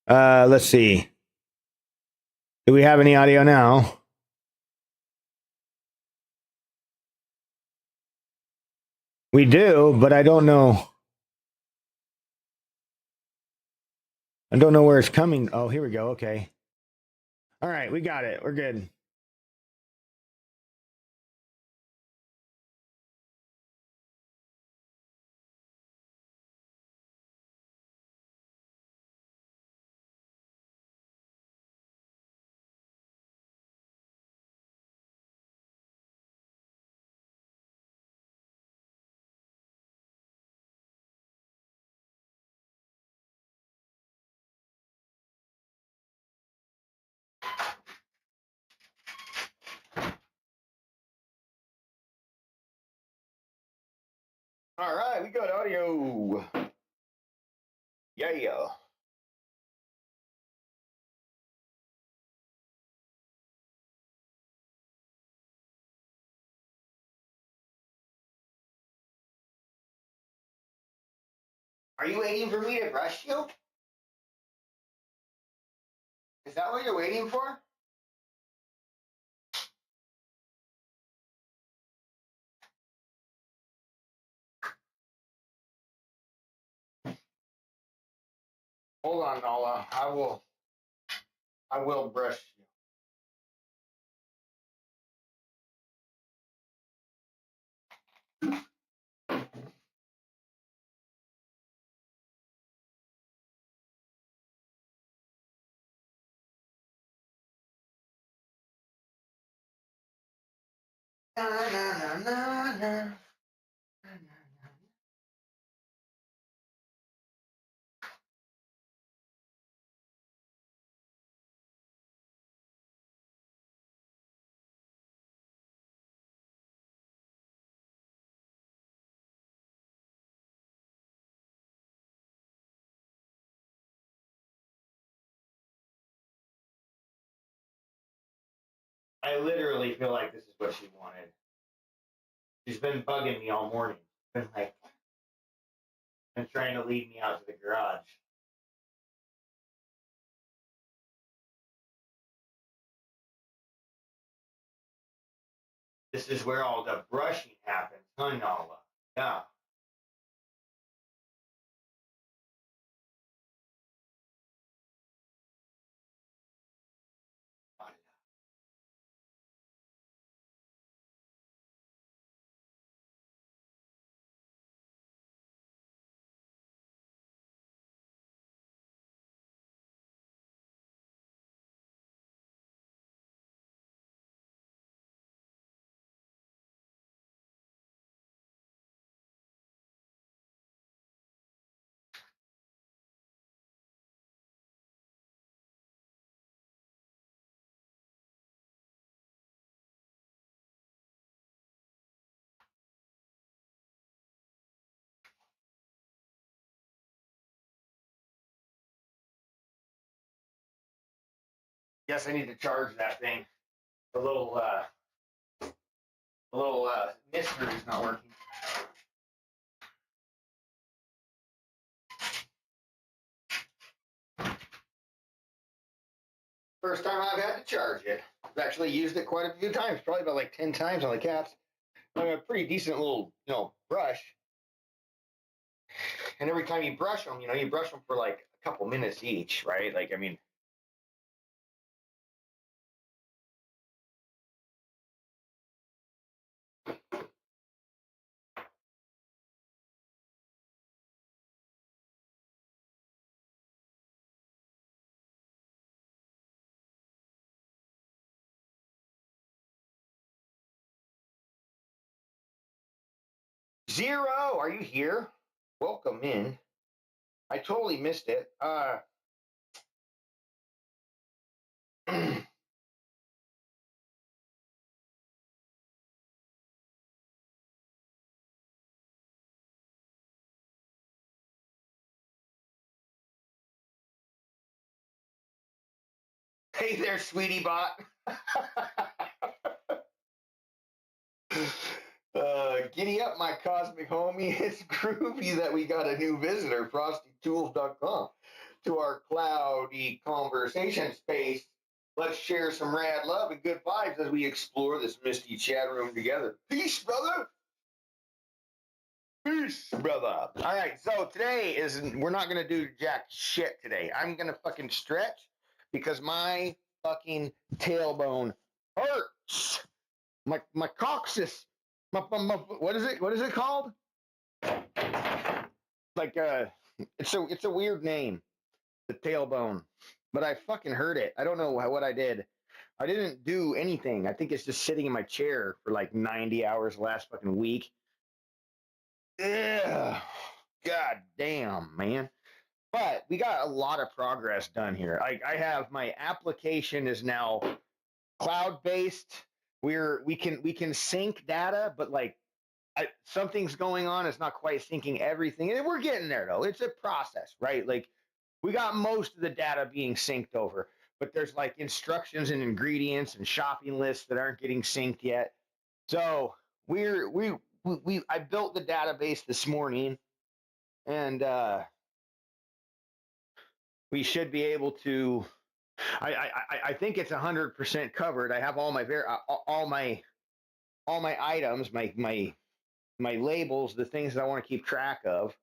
Let's see. Do we have any audio now? We do, but I don't know. I don't know where it's coming. Oh, here we go. Okay. All right, we got it. We're good. All right, we got audio. Yeah. Are you waiting for me to brush you? Is that what you're waiting for? Hold on, Nala. I will brush you. Na. I literally feel like this is what she wanted. She's been bugging me all morning. Been like, and trying to lead me out to the garage. This is where all the brushing happens, huh, Nala? Yeah. Guess I need to charge that thing. The little mister is not working. First time I've had to charge it. I've actually used it quite a few times, probably about like 10 times on the cats. I have a pretty decent little, brush. And every time you brush them, you brush them for like a couple minutes each, right? Like, I mean, Zero, are you here? Welcome in. I totally missed it. Hey there, sweetie bot. Giddy up, my cosmic homie. It's groovy that we got a new visitor, frostytools.com. to our cloudy conversation space. Let's share some rad love and good vibes as we explore this misty chat room together. Peace, brother. Peace, brother. All right, so today we're not gonna do jack shit today. I'm gonna fucking stretch because my fucking tailbone hurts. My coccyx. What is it? What is it called? Like it's a weird name, the tailbone. But I fucking hurt it. I don't know what I did. I didn't do anything. I think it's just sitting in my chair for like 90 hours last fucking week. Ugh. God damn, man. But we got a lot of progress done here. I have my application is now cloud based. We can sync data, but like something's going on. It's not quite syncing everything, and we're getting there though. It's a process, right? Like we got most of the data being synced over, but there's like instructions and ingredients and shopping lists that aren't getting synced yet. So I built the database this morning, and we should be able to. I think it's 100% covered. I have all my all my items, my labels, the things that I want to keep track of.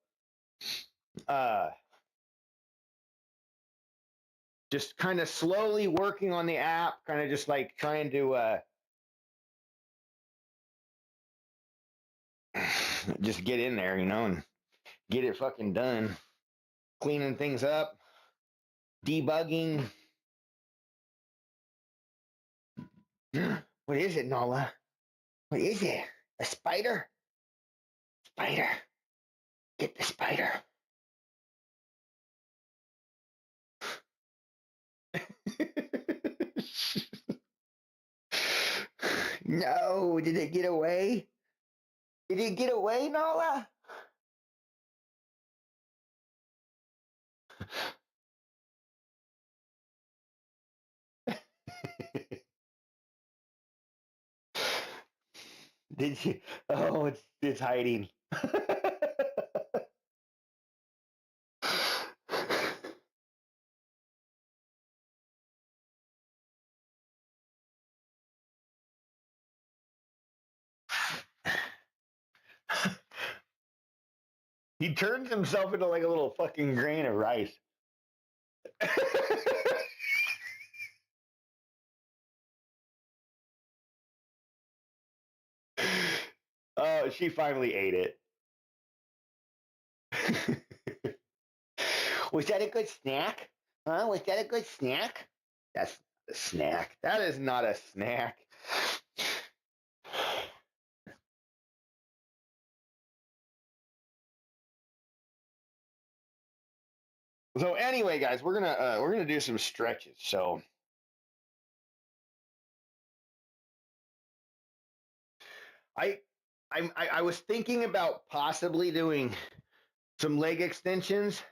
Just kind of slowly working on the app, kind of just like trying to just get in there, and get it fucking done. Cleaning things up, debugging. What is it, Nala? What is it? A spider? Spider. Get the spider. No, did it get away? Did it get away, Nala? Did you? Oh, it's hiding. He turns himself into like a little fucking grain of rice. Oh, she finally ate it. Was that a good snack? Huh? Was that a good snack? That's a snack. That is not a snack. So anyway, guys, we're gonna do some stretches. So I I was thinking about possibly doing some leg extensions,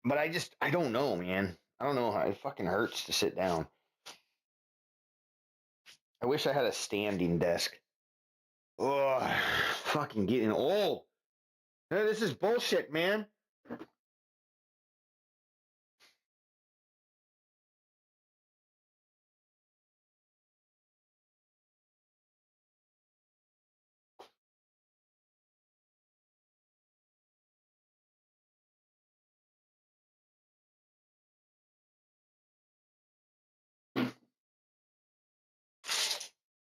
but I don't know, man. I don't know how it fucking hurts to sit down. I wish I had a standing desk. Oh, fucking getting old. This is bullshit, man.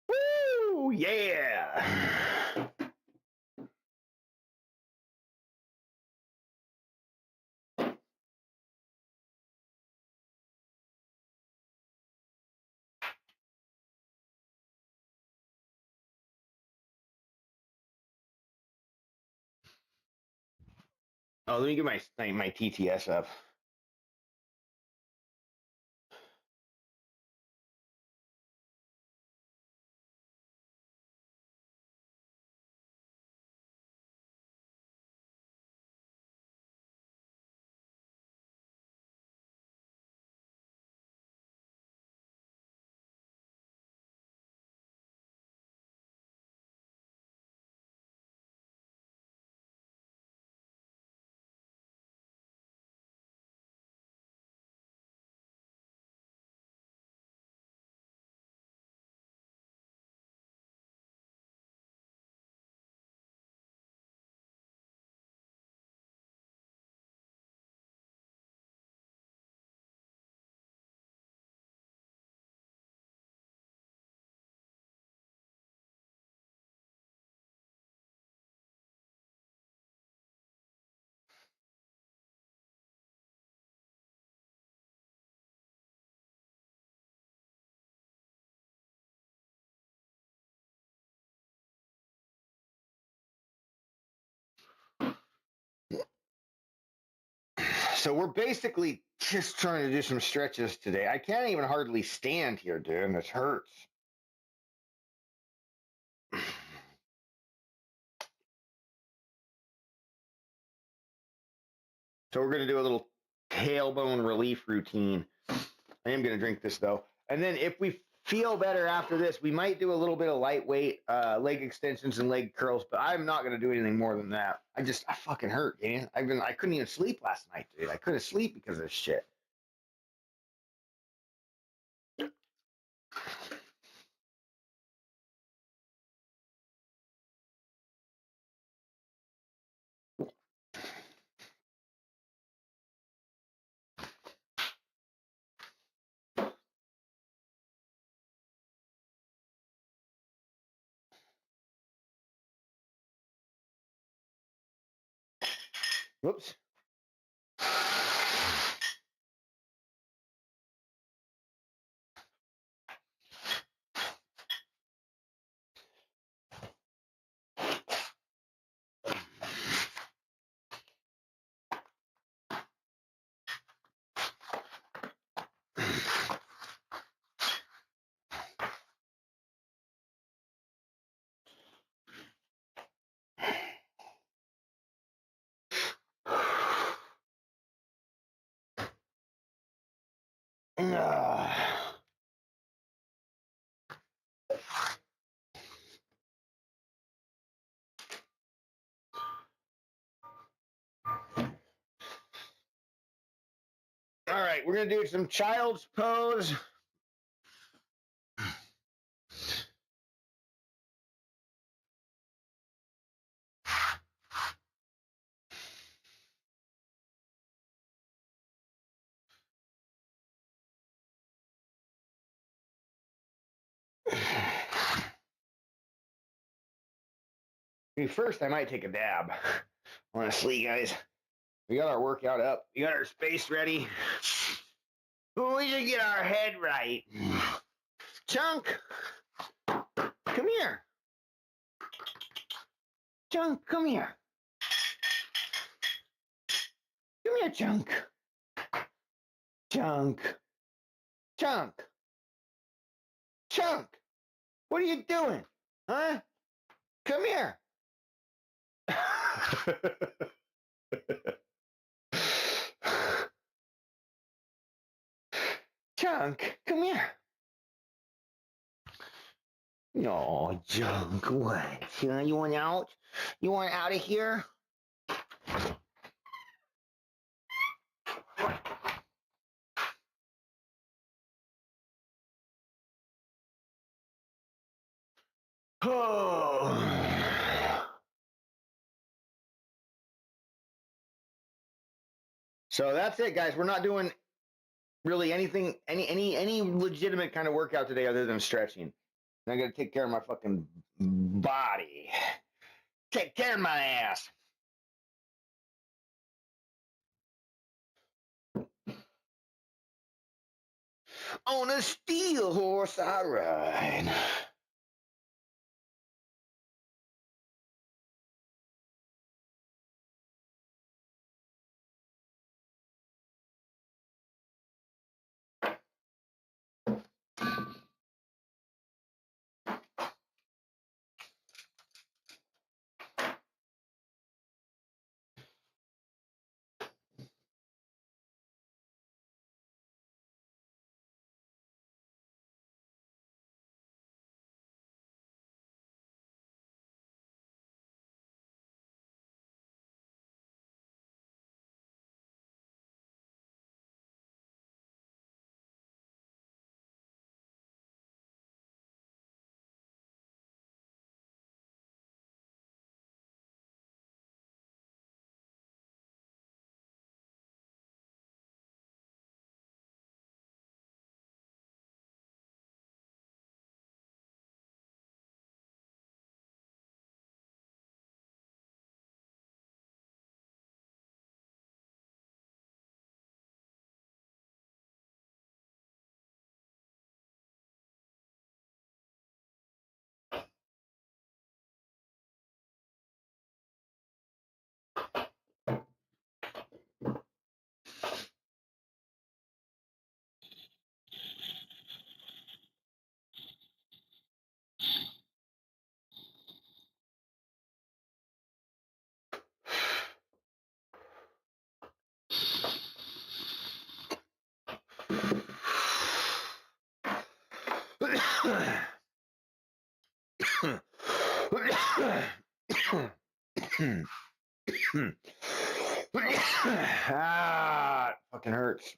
Woo, yeah. Oh, let me get my TTS up. So we're basically just trying to do some stretches today. I can't even hardly stand here, dude. This hurts. So we're going to do a little tailbone relief routine. I am going to drink this though. And then if we feel better after this, we might do a little bit of lightweight leg extensions and leg curls, but I'm not going to do anything more than that. I fucking hurt, man. I couldn't even sleep last night, dude. I couldn't sleep because of this shit. Whoops. All right, we're going to do some child's pose. First, I might take a dab. Honestly, guys, we got our workout up. We got our space ready. We should get our head right. Chunk, come here. Chunk, come here. Come here, Chunk. Chunk. Chunk. Chunk. What are you doing? Huh? Come here. Chunk, come here. No, Chunk, what? You want out? You want out of here? So that's it, guys. We're not doing really anything, any legitimate kind of workout today other than stretching. I gotta take care of my fucking body. Take care of my ass. On a steel horse I ride. Ah, it fucking hurts.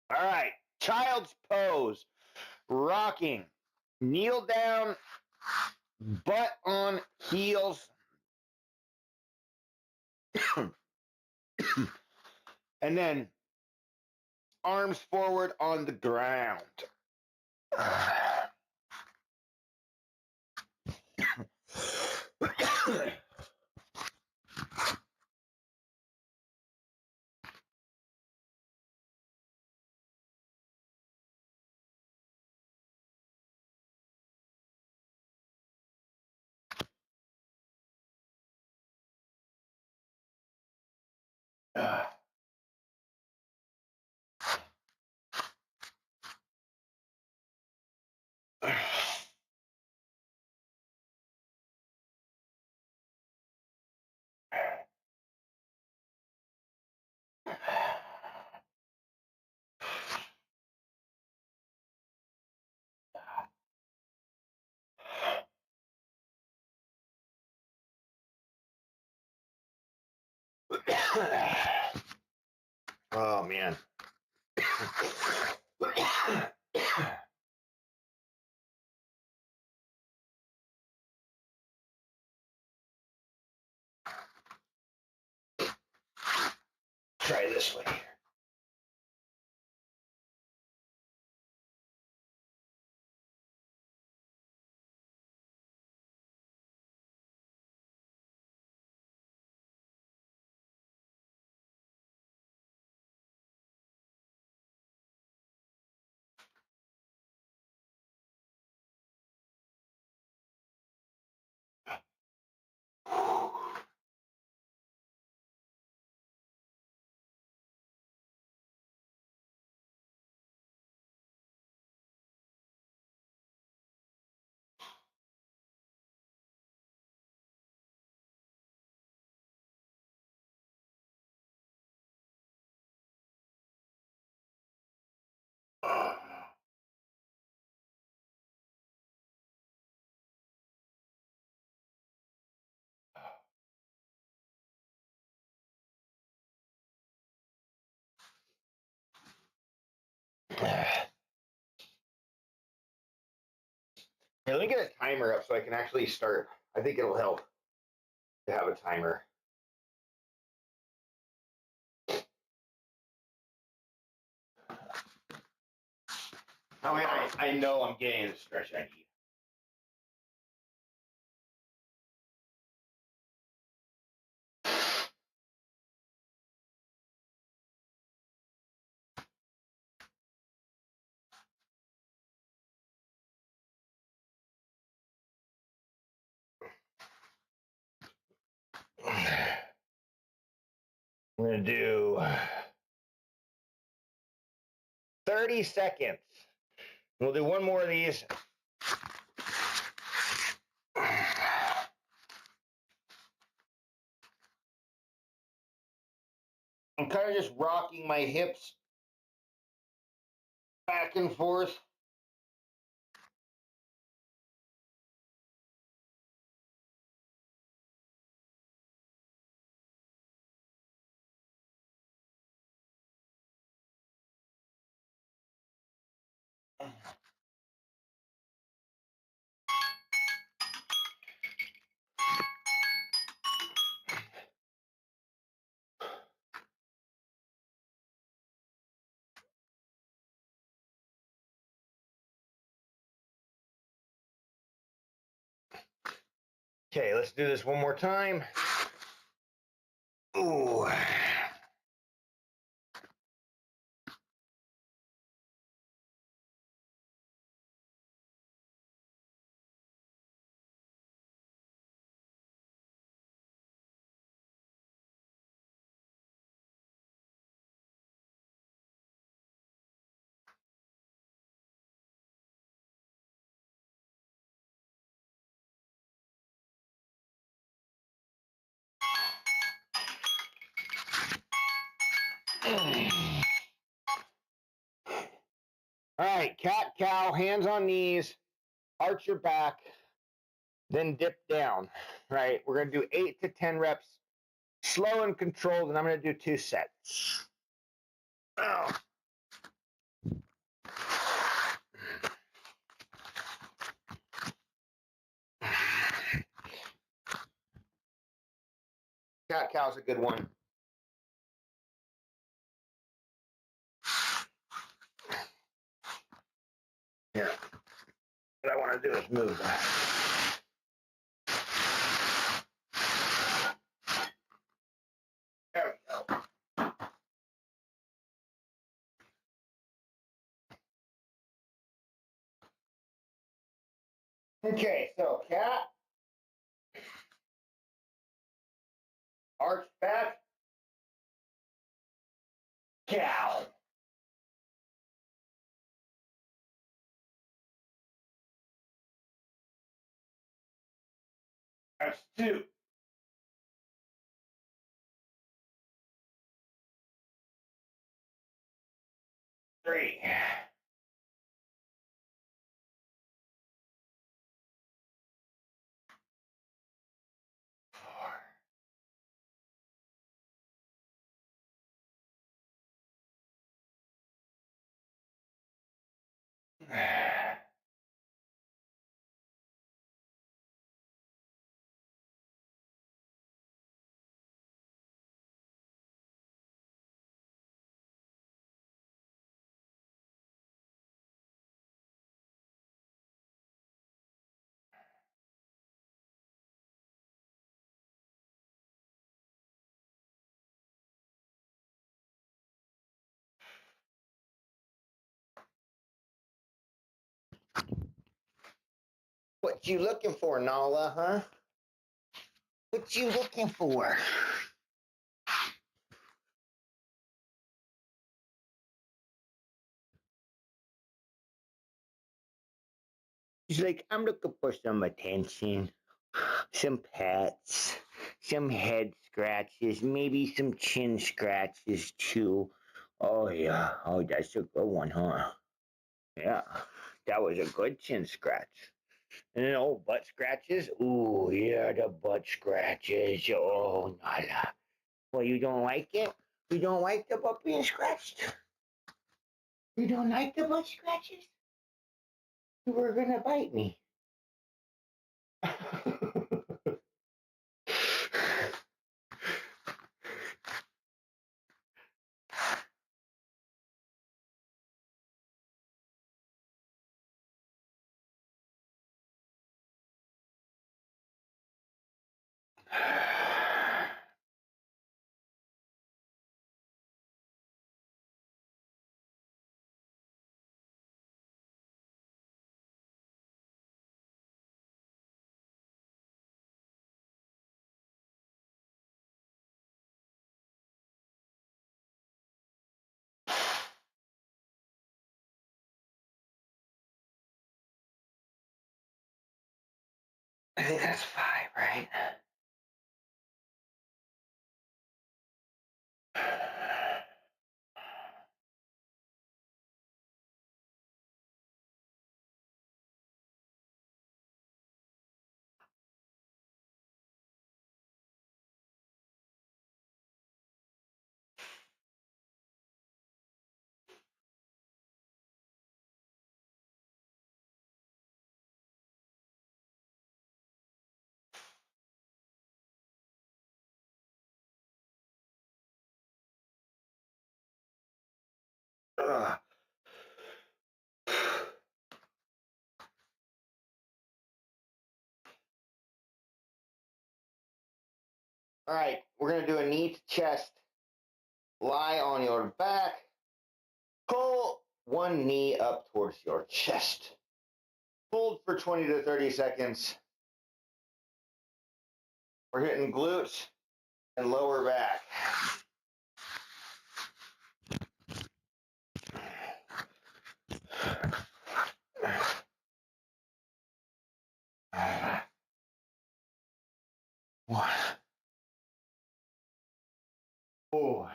All right, child's pose, rocking, kneel down, butt on heels, and then arms forward on the ground. Oh man. Try this way. Hey, let me get a timer up so I can actually start. I think it'll help to have a timer. That way I know I'm getting the stretch I need. I'm going to do 30 seconds. We'll do one more of these. I'm kind of just rocking my hips back and forth. Okay, let's do this one more time. Ooh. All right, cat, cow, hands on knees, arch your back, then dip down. Right, we're going to do 8 to 10 reps, slow and controlled, and I'm going to do 2 sets. Oh. Cat cow's a good one. Here, what I want to do is move that. There we go. Okay, so cat, arch back, cow. That's 2. 3. 4. What you looking for, Nala, huh? What you looking for? She's like, I'm looking for some attention, some pets, some head scratches, maybe some chin scratches too. Oh yeah, oh that's a good one, huh? Yeah, that was a good chin scratch. And then old butt scratches. Ooh, yeah, the butt scratches. Oh, Nala. Well, you don't like it? You don't like the butt being scratched? You don't like the butt scratches? You were gonna bite me. I think that's 5, right? Ugh. All right, we're gonna do a knee to chest. Lie on your back. Pull one knee up towards your chest. Hold for 20 to 30 seconds. We're hitting glutes and lower back. One. Oh.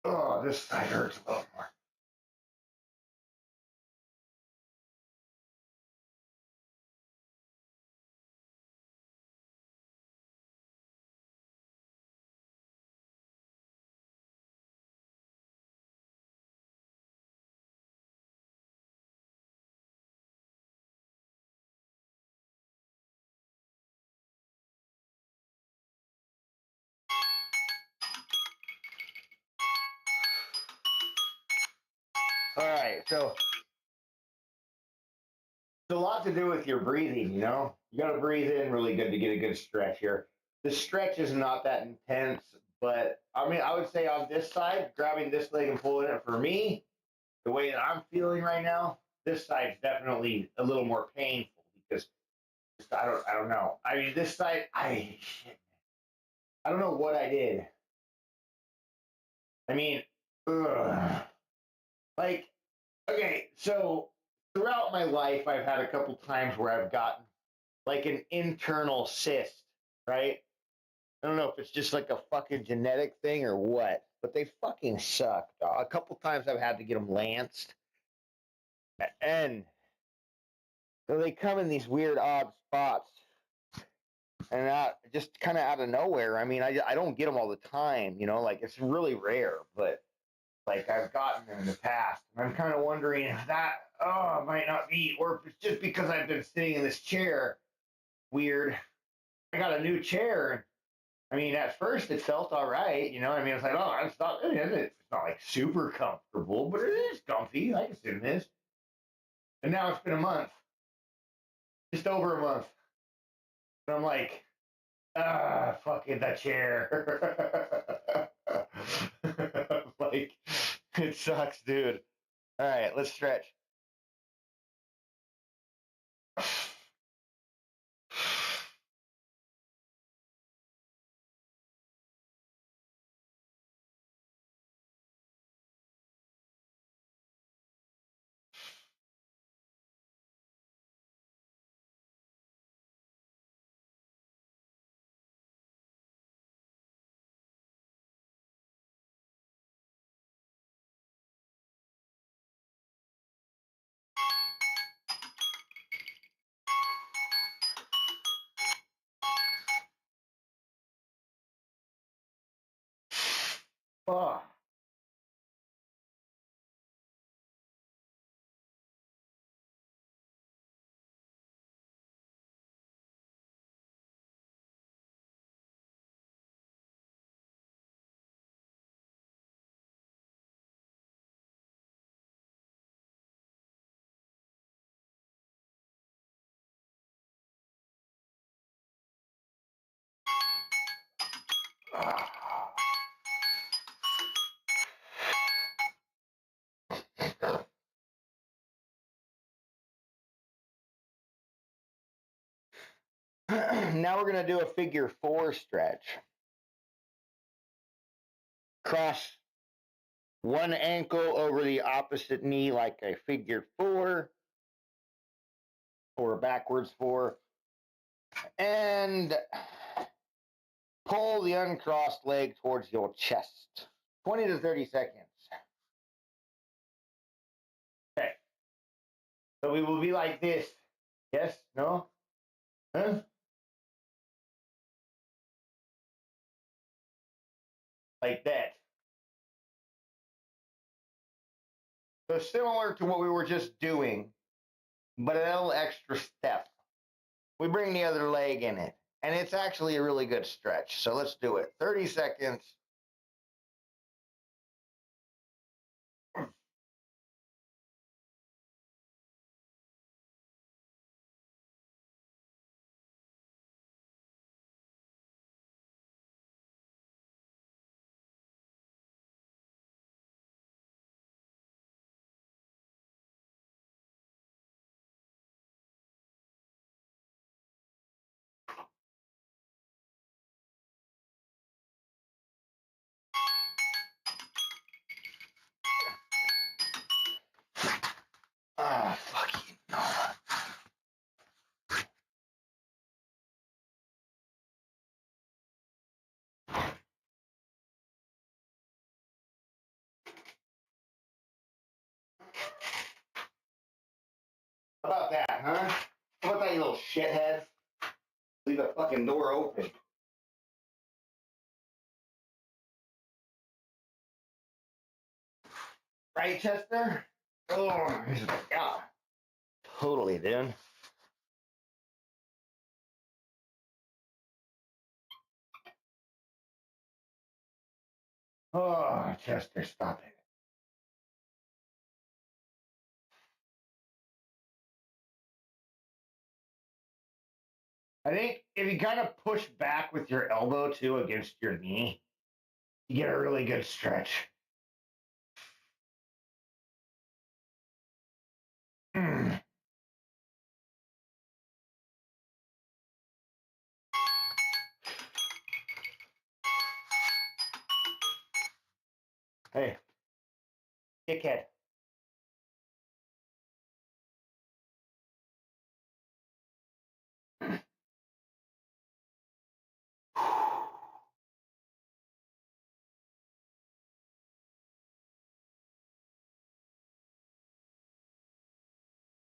Oh, this side hurts a little more. All right, so it's a lot to do with your breathing, you know? You got to breathe in really good to get a good stretch here. The stretch is not that intense, but I mean, I would say on this side, grabbing this leg and pulling it for me, the way that I'm feeling right now, this side's definitely a little more painful because I don't know. I mean, this side, I don't know what I did. I mean, ugh. Like, okay, so throughout my life, I've had a couple times where I've gotten like an internal cyst, right? I don't know if it's just like a fucking genetic thing or what, but they fucking suck, dog. A couple times I've had to get them lanced, and so they come in these weird, odd spots, and just kind of out of nowhere. I mean, I don't get them all the time, you know, like it's really rare, but like I've gotten them in the past. And I'm kind of wondering if that might not be, or if it's just because I've been sitting in this chair weird. I got a new chair. I mean, at first it felt all right, you know. I mean, it's like, oh, it's not like super comfortable, but it is comfy. I can sit in this. And now it's been a month, just over a month, and I'm like, fucking that chair. Like, it sucks, dude. All right, let's stretch. Oh. Now we're going to do a figure four stretch. Cross one ankle over the opposite knee like a figure four or a backwards four. And pull the uncrossed leg towards your chest. 20 to 30 seconds. Okay. So we will be like this. Yes? No? Huh? Like that. So similar to what we were just doing, but a little extra step. We bring the other leg in it. And it's actually a really good stretch. So let's do it. 30 seconds. How about that, huh? How about that, you little shithead? Leave the fucking door open. Right, Chester? Oh, yeah. Totally, dude. Oh, Chester, stop it. I think if you kind of push back with your elbow too against your knee, you get a really good stretch. Mm. Hey, dickhead.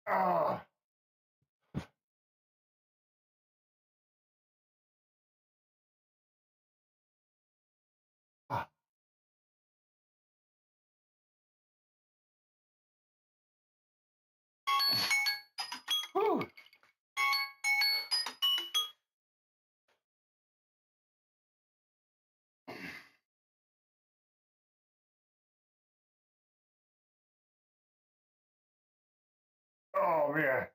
Oh. Whew. Oh, man.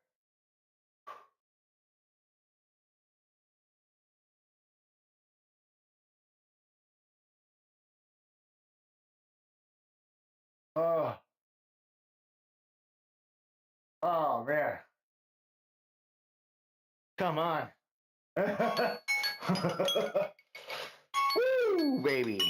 Oh, oh, man. Come on. Woo, baby.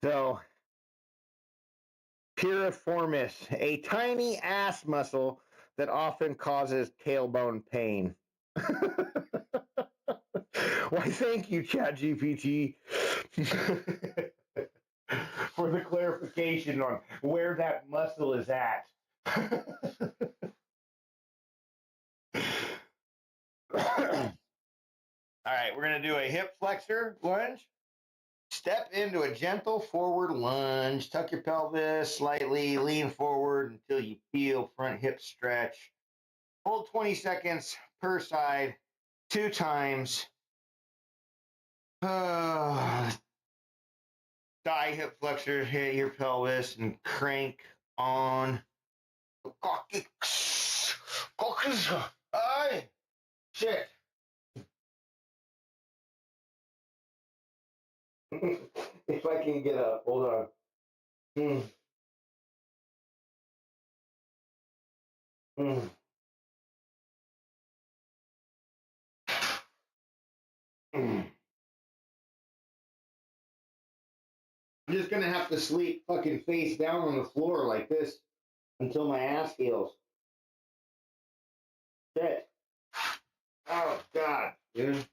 So, piriformis, a tiny ass muscle that often causes tailbone pain. Why, thank you, ChatGPT, for the clarification on where that muscle is at. All right, we're going to do a hip flexor lunge. Step into a gentle forward lunge. Tuck your pelvis slightly, lean forward until you feel front hip stretch. Hold 20 seconds per side, 2 times. Thigh hip flexor, hit your pelvis and crank on. Aye. Shit. If I can get up, hold on. Mm. Mm. Mm. I'm just gonna have to sleep fucking face down on the floor like this until my ass heals. Shit. Oh God, dude.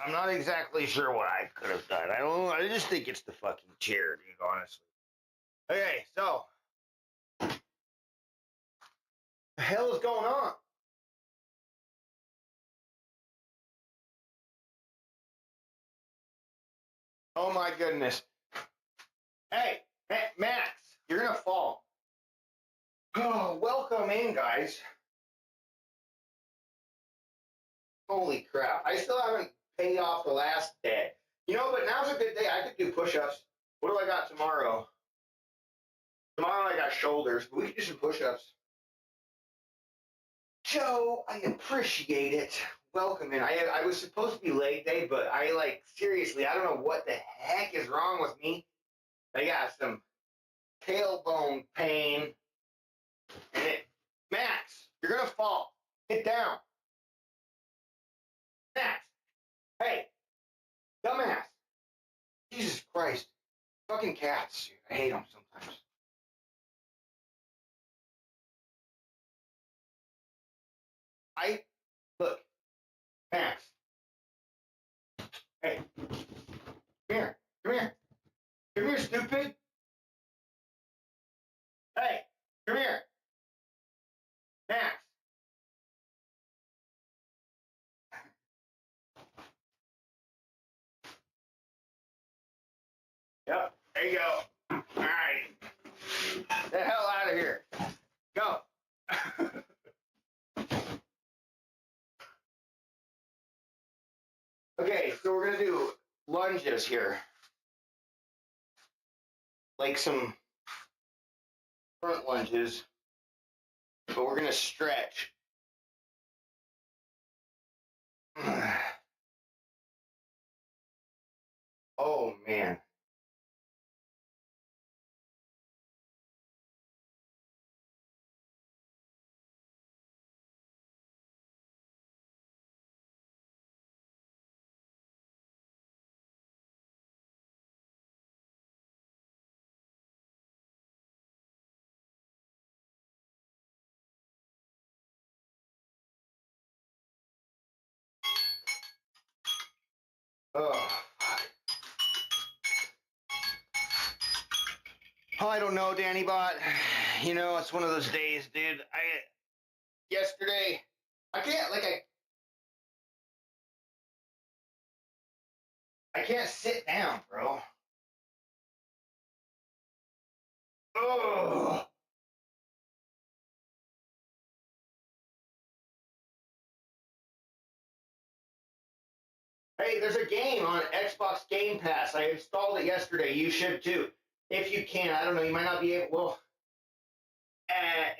I'm not exactly sure what I could have done. I don't know. I just think it's the fucking chair, dude, honestly. Okay, so the hell is going on? Oh my goodness. Hey, Max, you're gonna fall. Oh, welcome in, guys. Holy crap. I still haven't paid off the last debt. You know, but now's a good day. I could do push-ups. What do I got tomorrow? Tomorrow I got shoulders, but we can do some push-ups. Joe, I appreciate it. Welcome in. I was supposed to be leg day, but I like seriously, I don't know what the heck is wrong with me. I got some tailbone pain, and Max, you're gonna fall. Get down, Max. Hey, dumbass. Jesus Christ, fucking cats. I hate them sometimes. I look, Max. Hey, come here, come here, come here, stupid. Hey, come here, Max. Yep, there you go. All right, the hell out of here. Go. Okay, so we're gonna do lunges here, like some front lunges, but we're gonna stretch. Oh man. Oh, oh, I don't know, Danny Bot. You know, it's one of those days, dude. Yesterday, I can't like I can't sit down, bro. Oh. Hey, there's a game on Xbox Game Pass. I installed it yesterday. You should too, if you can. I don't know. You might not be able. Well,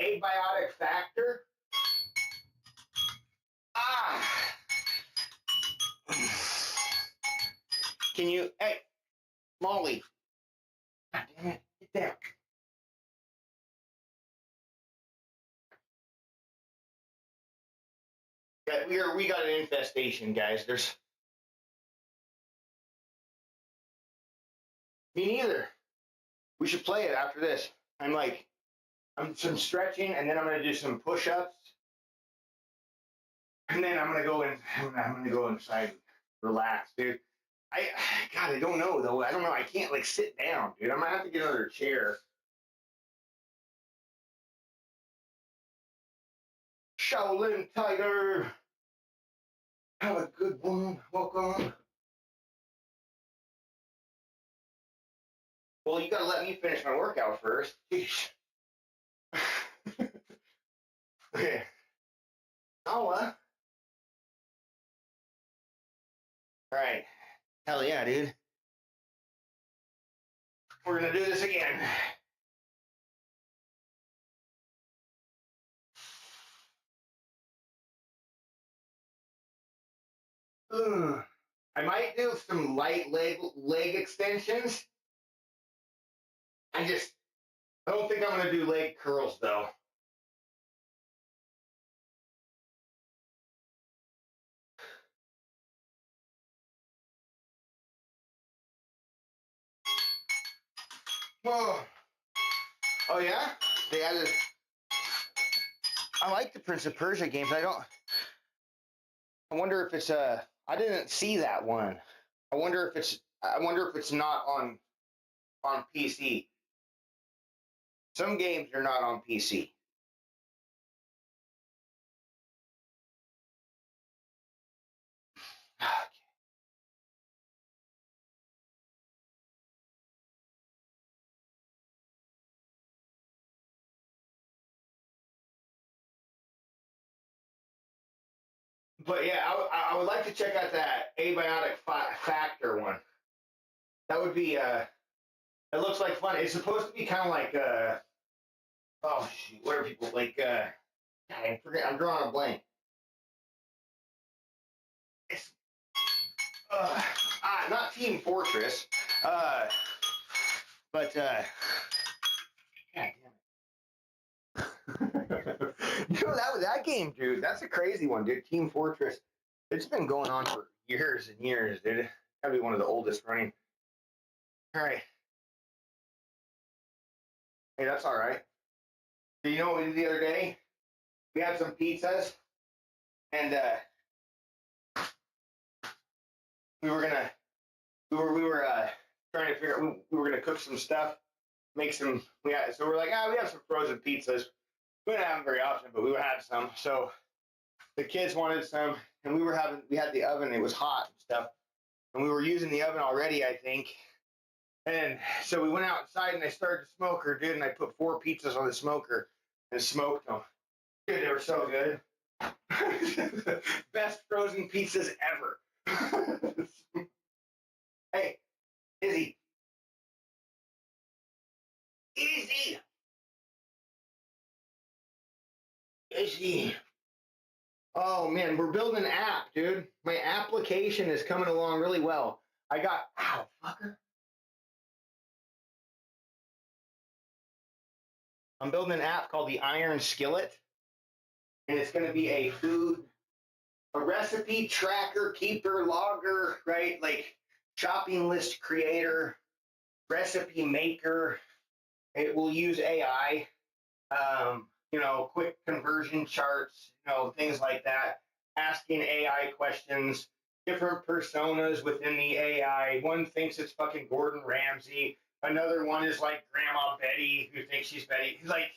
abiotic factor. Ah. Can you? Hey, Molly. God damn it! Get down. Yeah, we got an infestation, guys. There's me neither. We should play it after this. I'm some stretching, and then I'm gonna do some push-ups, and then I'm gonna go inside, and relax, dude. I God, I don't know though. I don't know. I can't like sit down, dude. I might have to get another chair. Shaolin Tiger, have a good one. Welcome. Well, you gotta let me finish my workout first. Jeez. Okay. All right. Hell yeah, dude. We're gonna do this again. Ugh. I might do some light leg extensions. I don't think I'm gonna do leg curls though. Oh, oh yeah. They added. I like the Prince of Persia games. I don't. I wonder if it's I didn't see that one. I wonder if it's. I wonder if it's not on PC. Some games are not on PC. But yeah, I would like to check out that abiotic factor one. That would be it looks like fun. It's supposed to be kind of like oh shoot, what are people like I forget, I'm drawing a blank. It's not Team Fortress. But God damn it. That game, dude, that's a crazy one, dude. Team Fortress. It's been going on for years and years, dude. It's gotta be one of the oldest running. All right. Hey, that's all right. Do you know what we did the other day? We had some pizzas and we were gonna we were trying to figure out we were gonna cook some stuff, make some so we're like, we have some frozen pizzas. We didn't have them very often, but we had some. So the kids wanted some, and we had the oven, it was hot and stuff, and we were using the oven already, I think. And so we went outside and I started to smoke her, dude, and I put 4 pizzas on the smoker and smoked them. Dude, they were so good. Best frozen pizzas ever. Hey, Izzy. Izzy. Izzy. Oh man, we're building an app, dude. My application is coming along really well. Ow, fucker. I'm building an app called the Iron Skillet, and it's going to be a recipe tracker, keeper, logger, right? Like shopping list creator, recipe maker. It will use AI, quick conversion charts, things like that, asking AI questions, different personas within the AI. One thinks it's fucking Gordon Ramsay. Another one is like Grandma Betty, who thinks she's Betty. Like,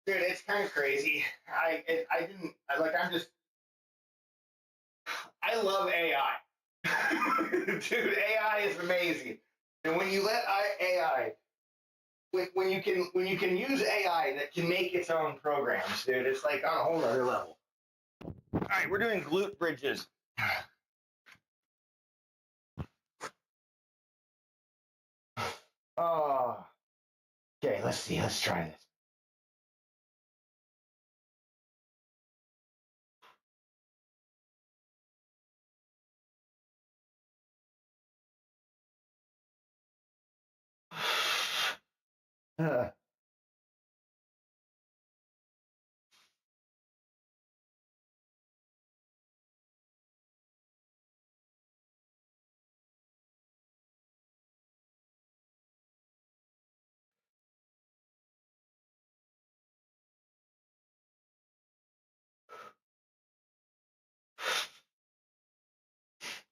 dude, it's kind of crazy. I love AI. Dude, AI is amazing. And when you let AI, when you can use AI that can make its own programs, dude, it's like on a whole other level. All right, we're doing glute bridges. Oh, okay. Let's see. Let's try this.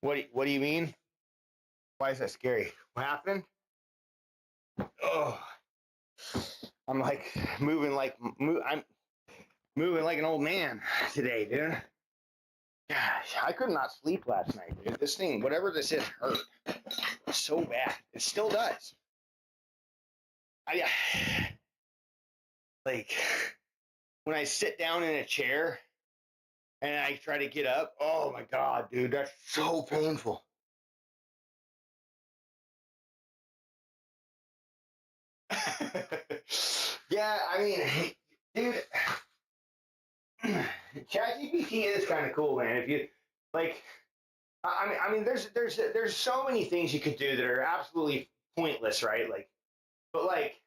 What do you mean? Why is that scary? What happened? Oh, I'm like I'm moving like an old man today, dude. Gosh, I could not sleep last night, dude. This thing, whatever this is, hurt so bad. It still does. I like when I sit down in a chair and I try to get up. Oh my god, dude, that's so painful. Yeah, I mean, dude, ChatGPT is kind of cool, man. If you like, there's so many things you could do that are absolutely pointless, right? Like, but like,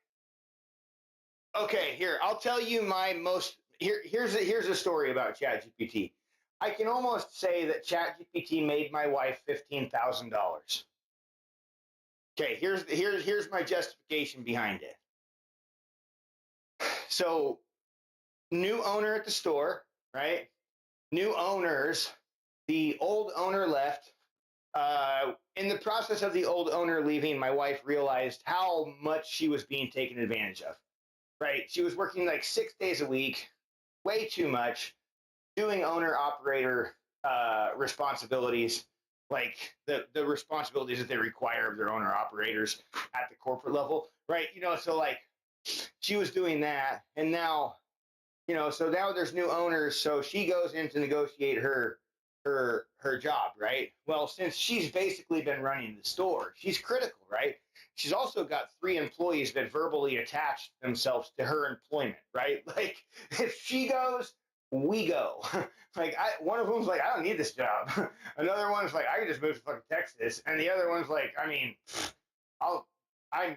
okay, here I'll tell you my most here's a story about ChatGPT. I can almost say that ChatGPT made my wife $15,000. Okay, here's my justification behind it. So, new owner at the store, right? New owners. The old owner left. In the process of the old owner leaving, my wife realized how much she was being taken advantage of. Right? She was working like 6 days a week, way too much, doing owner operator responsibilities, like the responsibilities that they require of their owner operators at the corporate level, right? So like she was doing that, and now, so now there's new owners, so she goes in to negotiate her her job, right? Well, since she's basically been running the store, she's critical, right? She's also got 3 employees that verbally attach themselves to her employment, right? Like if she goes, we go. Like one of them's like, I don't need this job. Another one's like, I can just move to fucking Texas, and the other one's like, I mean, I'm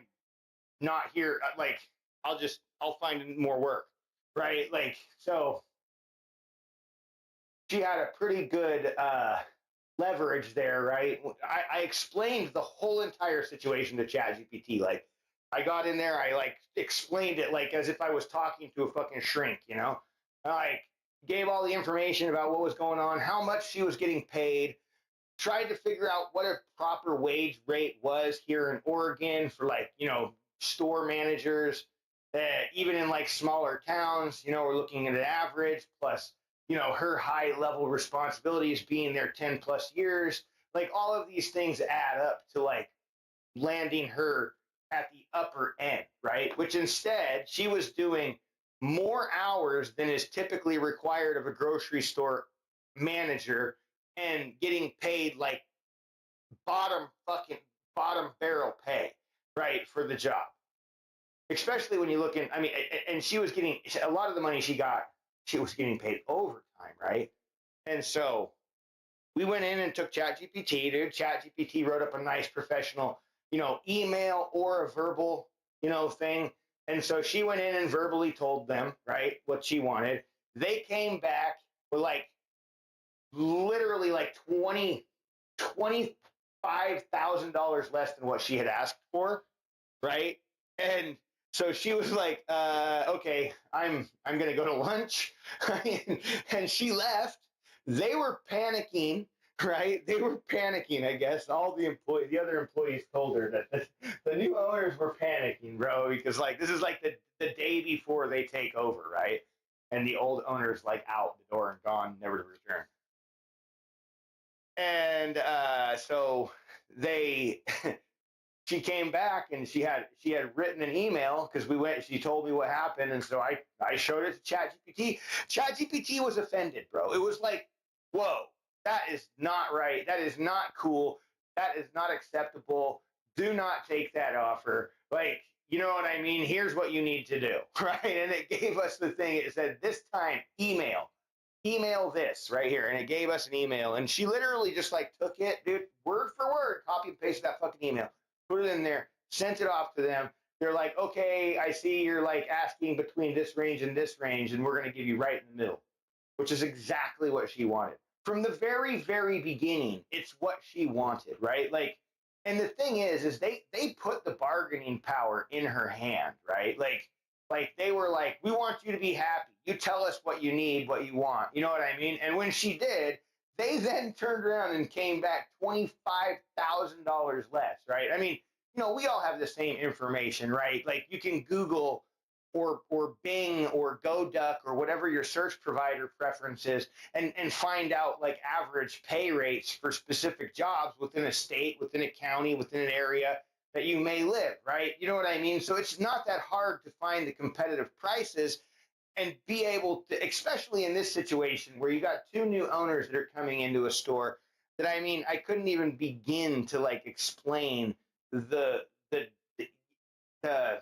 not here. Like I'll find more work, right? Like so she had a pretty good leverage there, right? I explained the whole entire situation to ChatGPT. Like, I got in there, I like explained it like as if I was talking to a fucking shrink, you know? I like gave all the information about what was going on, how much she was getting paid, tried to figure out what a proper wage rate was here in Oregon for like, store managers. Even in like smaller towns, we're looking at an average plus, her high level responsibilities being there 10 plus years. Like all of these things add up to like landing her at the upper end, right? Which instead she was doing more hours than is typically required of a grocery store manager and getting paid like bottom barrel pay, right, for the job. Especially when you look in, I mean, and she was getting a lot of the money she got, she was getting paid overtime, right? And so we went in and took ChatGPT, dude. ChatGPT wrote up a nice professional, email or a verbal, thing. And so she went in and verbally told them, right, what she wanted. They came back with like literally like $25,000 less than what she had asked for, right? And so she was like, okay, I'm gonna go to lunch. And she left. They were panicking, right? They were panicking, I guess. All the other employees told her that the new owners were panicking, bro, because like this is like the day before they take over, right? And the old owner's like out the door and gone, never to return. And so they she came back and she had written an email because she told me what happened, and so I showed it to ChatGPT. ChatGPT was offended, bro. It was like, whoa, that is not right. That is not cool. That is not acceptable. Do not take that offer. Like, you know what I mean? Here's what you need to do, right? And it gave us the thing. It said this time email this right here, and it gave us an email, and she literally just like took it, dude, word for word, copy and pasted that fucking email, put it in there, sent it off to them. They're like, okay, I see you're like asking between this range, and we're going to give you right in the middle, which is exactly what she wanted from the very very beginning. It's what she wanted, right? Like, and the thing is they put the bargaining power in her hand, right? Like they were like, we want you to be happy. You tell us what you need, what you want. You know what I mean? And when she did, they then turned around and came back $25,000 less, right? I mean, we all have the same information, right? Like you can Google or Bing or GoDuck or whatever your search provider preference is, and find out like average pay rates for specific jobs within a state, within a county, within an area that you may live, right? You know what I mean? So it's not that hard to find the competitive prices and be able to, especially in this situation where you got 2 new owners that are coming into a store that, I mean, I couldn't even begin to like explain the the the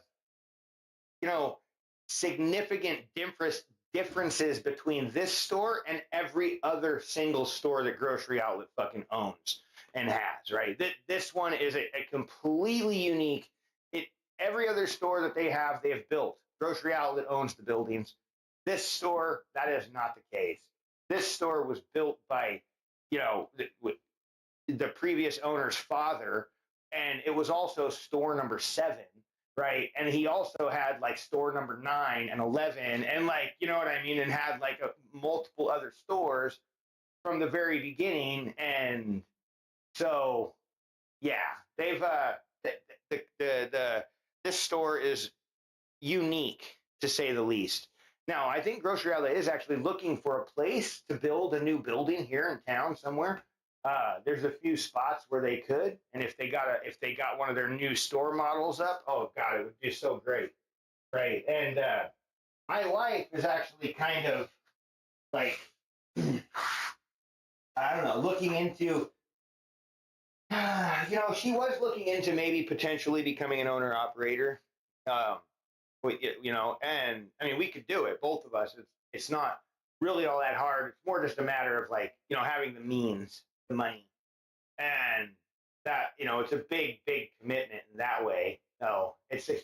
significant differences between this store and every other single store that Grocery Outlet fucking owns and has, right? This one is a completely unique. Every other store that they have built. Grocery Outlet owns the buildings. This store, that is not the case. This store was built by, the previous owner's father, and it was also store number 7, right? And he also had like store number 9 and 11, and like, you know what I mean, and had like multiple other stores from the very beginning. And so, yeah, they've the this store is unique to say the least. Now, I think Grocery Outlet is actually looking for a place to build a new building here in town somewhere. There's a few spots where they could, and if they got one of their new store models up, oh god, it would be so great, right? And my wife is actually kind of like I don't know, looking into, she was looking into maybe potentially becoming an owner operator. Um, and I mean, we could do it, both of us. It's not really all that hard. It's more just a matter of like, having the means, the money, and that, it's a big commitment in that way. No, it's a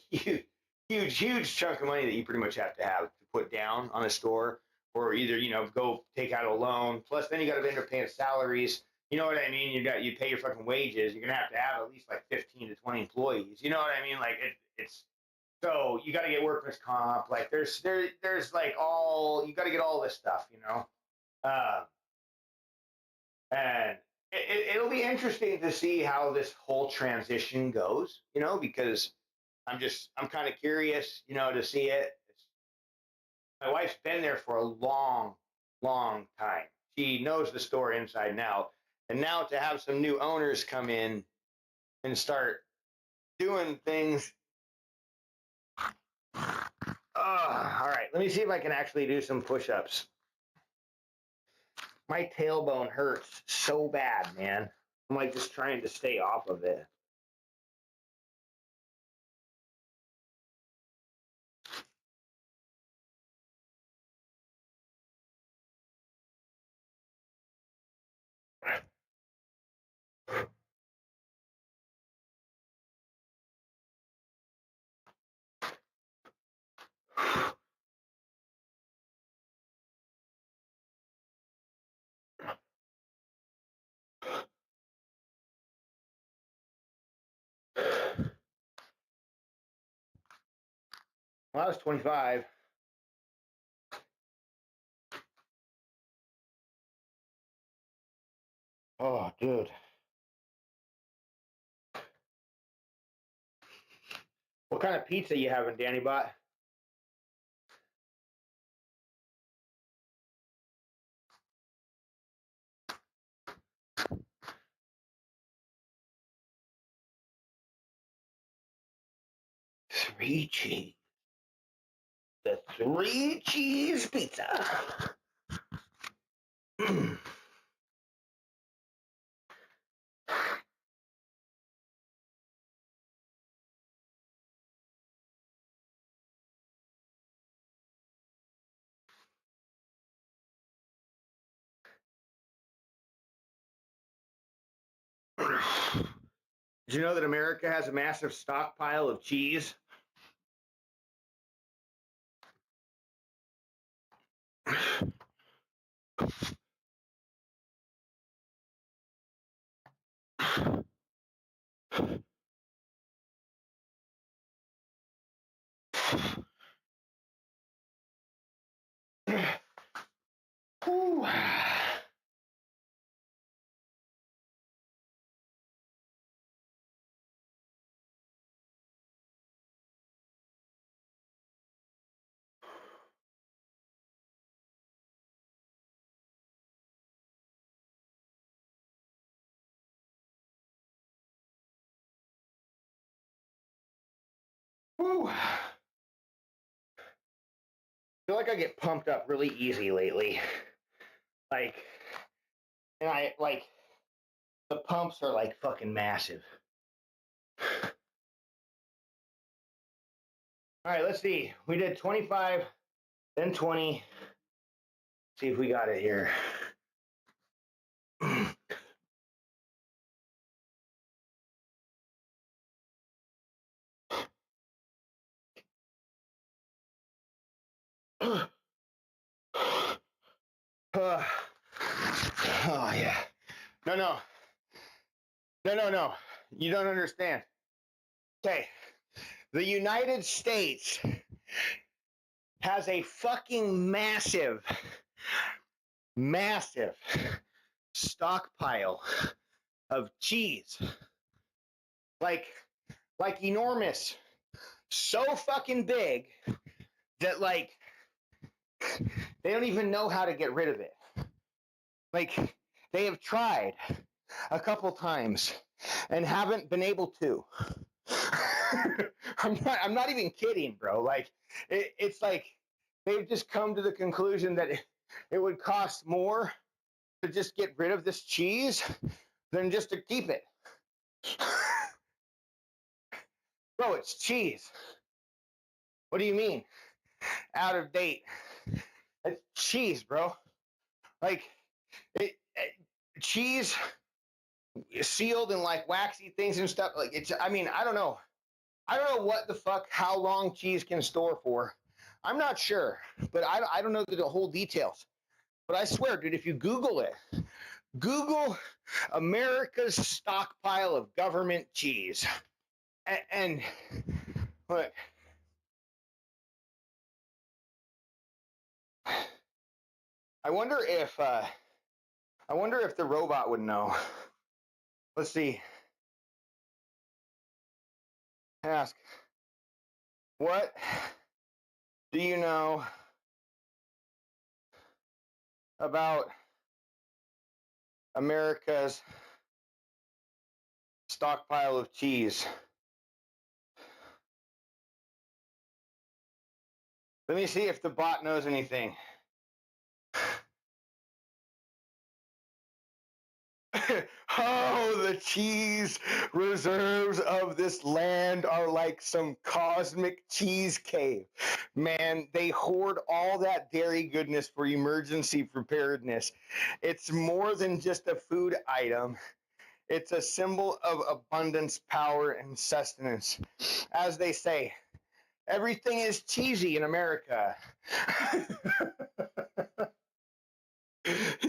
huge chunk of money that you pretty much have to put down on a store, or either go take out a loan. Plus, then you got to end up paying salaries. You know what I mean? You pay your fucking wages. You're gonna have to have at least like 15 to 20 employees. You know what I mean? Like it's so you got to get workers comp. Like there's like all you got to get all this stuff. Uh, and it'll be interesting to see how this whole transition goes. Because I'm kind of curious. To see it. My wife's been there for a long time. She knows the store inside and out. And now to have some new owners come in and start doing things. All right, let me see if I can actually do some push-ups. My tailbone hurts so bad, man. I'm like just trying to stay off of it. Well, I was 25. Oh, dude. What kind of pizza you having, Danny Bot? Three cheese. The 3-cheese pizza. Did you know that America has a massive stockpile of cheese? Whew. Whew. I feel like I get pumped up really easy lately. Like, and I like the pumps are like fucking massive. All right, let's see. We did 25, then 20. See if we got it here. Oh yeah. No. You don't understand. Okay. The United States has a fucking massive stockpile of cheese. Like enormous. So fucking big that like they don't even know how to get rid of it. Like they have tried a couple times and haven't been able to. I'm not even kidding, bro. Like it's like they've just come to the conclusion that it would cost more to just get rid of this cheese than just to keep it. Bro, it's cheese. What do you mean? Out of date. It's cheese, bro. Like, cheese sealed in like waxy things and stuff. Like, it's, I mean, I don't know. I don't know what the fuck, how long cheese can store for. I'm not sure, but I don't know the whole details. But I swear, dude, if you Google it, Google America's stockpile of government cheese. And look, I wonder if the robot would know. Let's see. Ask, what do you know about America's stockpile of cheese? Let me see if the bot knows anything. Oh, the cheese reserves of this land are like some cosmic cheese cave. Man, they hoard all that dairy goodness for emergency preparedness. It's more than just a food item. It's a symbol of abundance, power, and sustenance. As they say, everything is cheesy in America.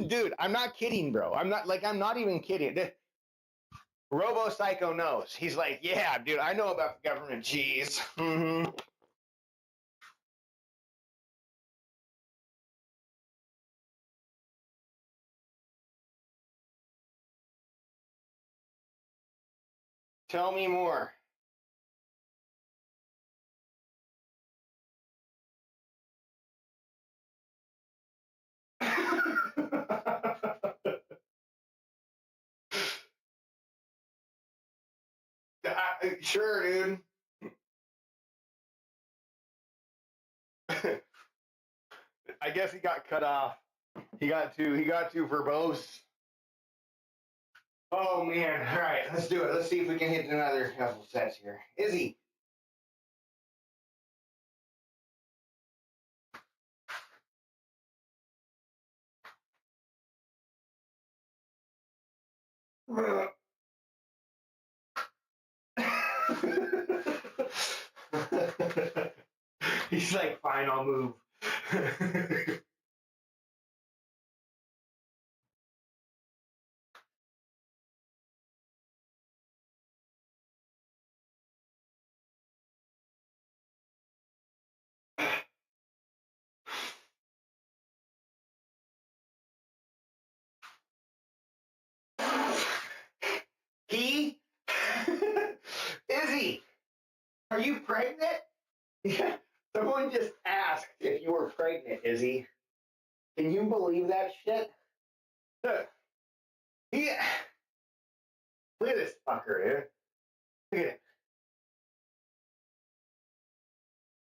Dude, I'm not kidding, bro. I'm not even kidding. Robo Psycho knows. He's like, yeah, dude, I know about the government cheese. Mm-hmm. Tell me more. Sure, dude. I guess he got cut off. He got too verbose. Oh man! All right, let's do it. Let's see if we can hit another couple sets here. Izzy. He's like, fine, I'll move. He? Izzy, are you pregnant? Yeah. Someone just asked if you were pregnant, Izzy. Can you believe that shit? Look, look at this fucker, dude. Look at it.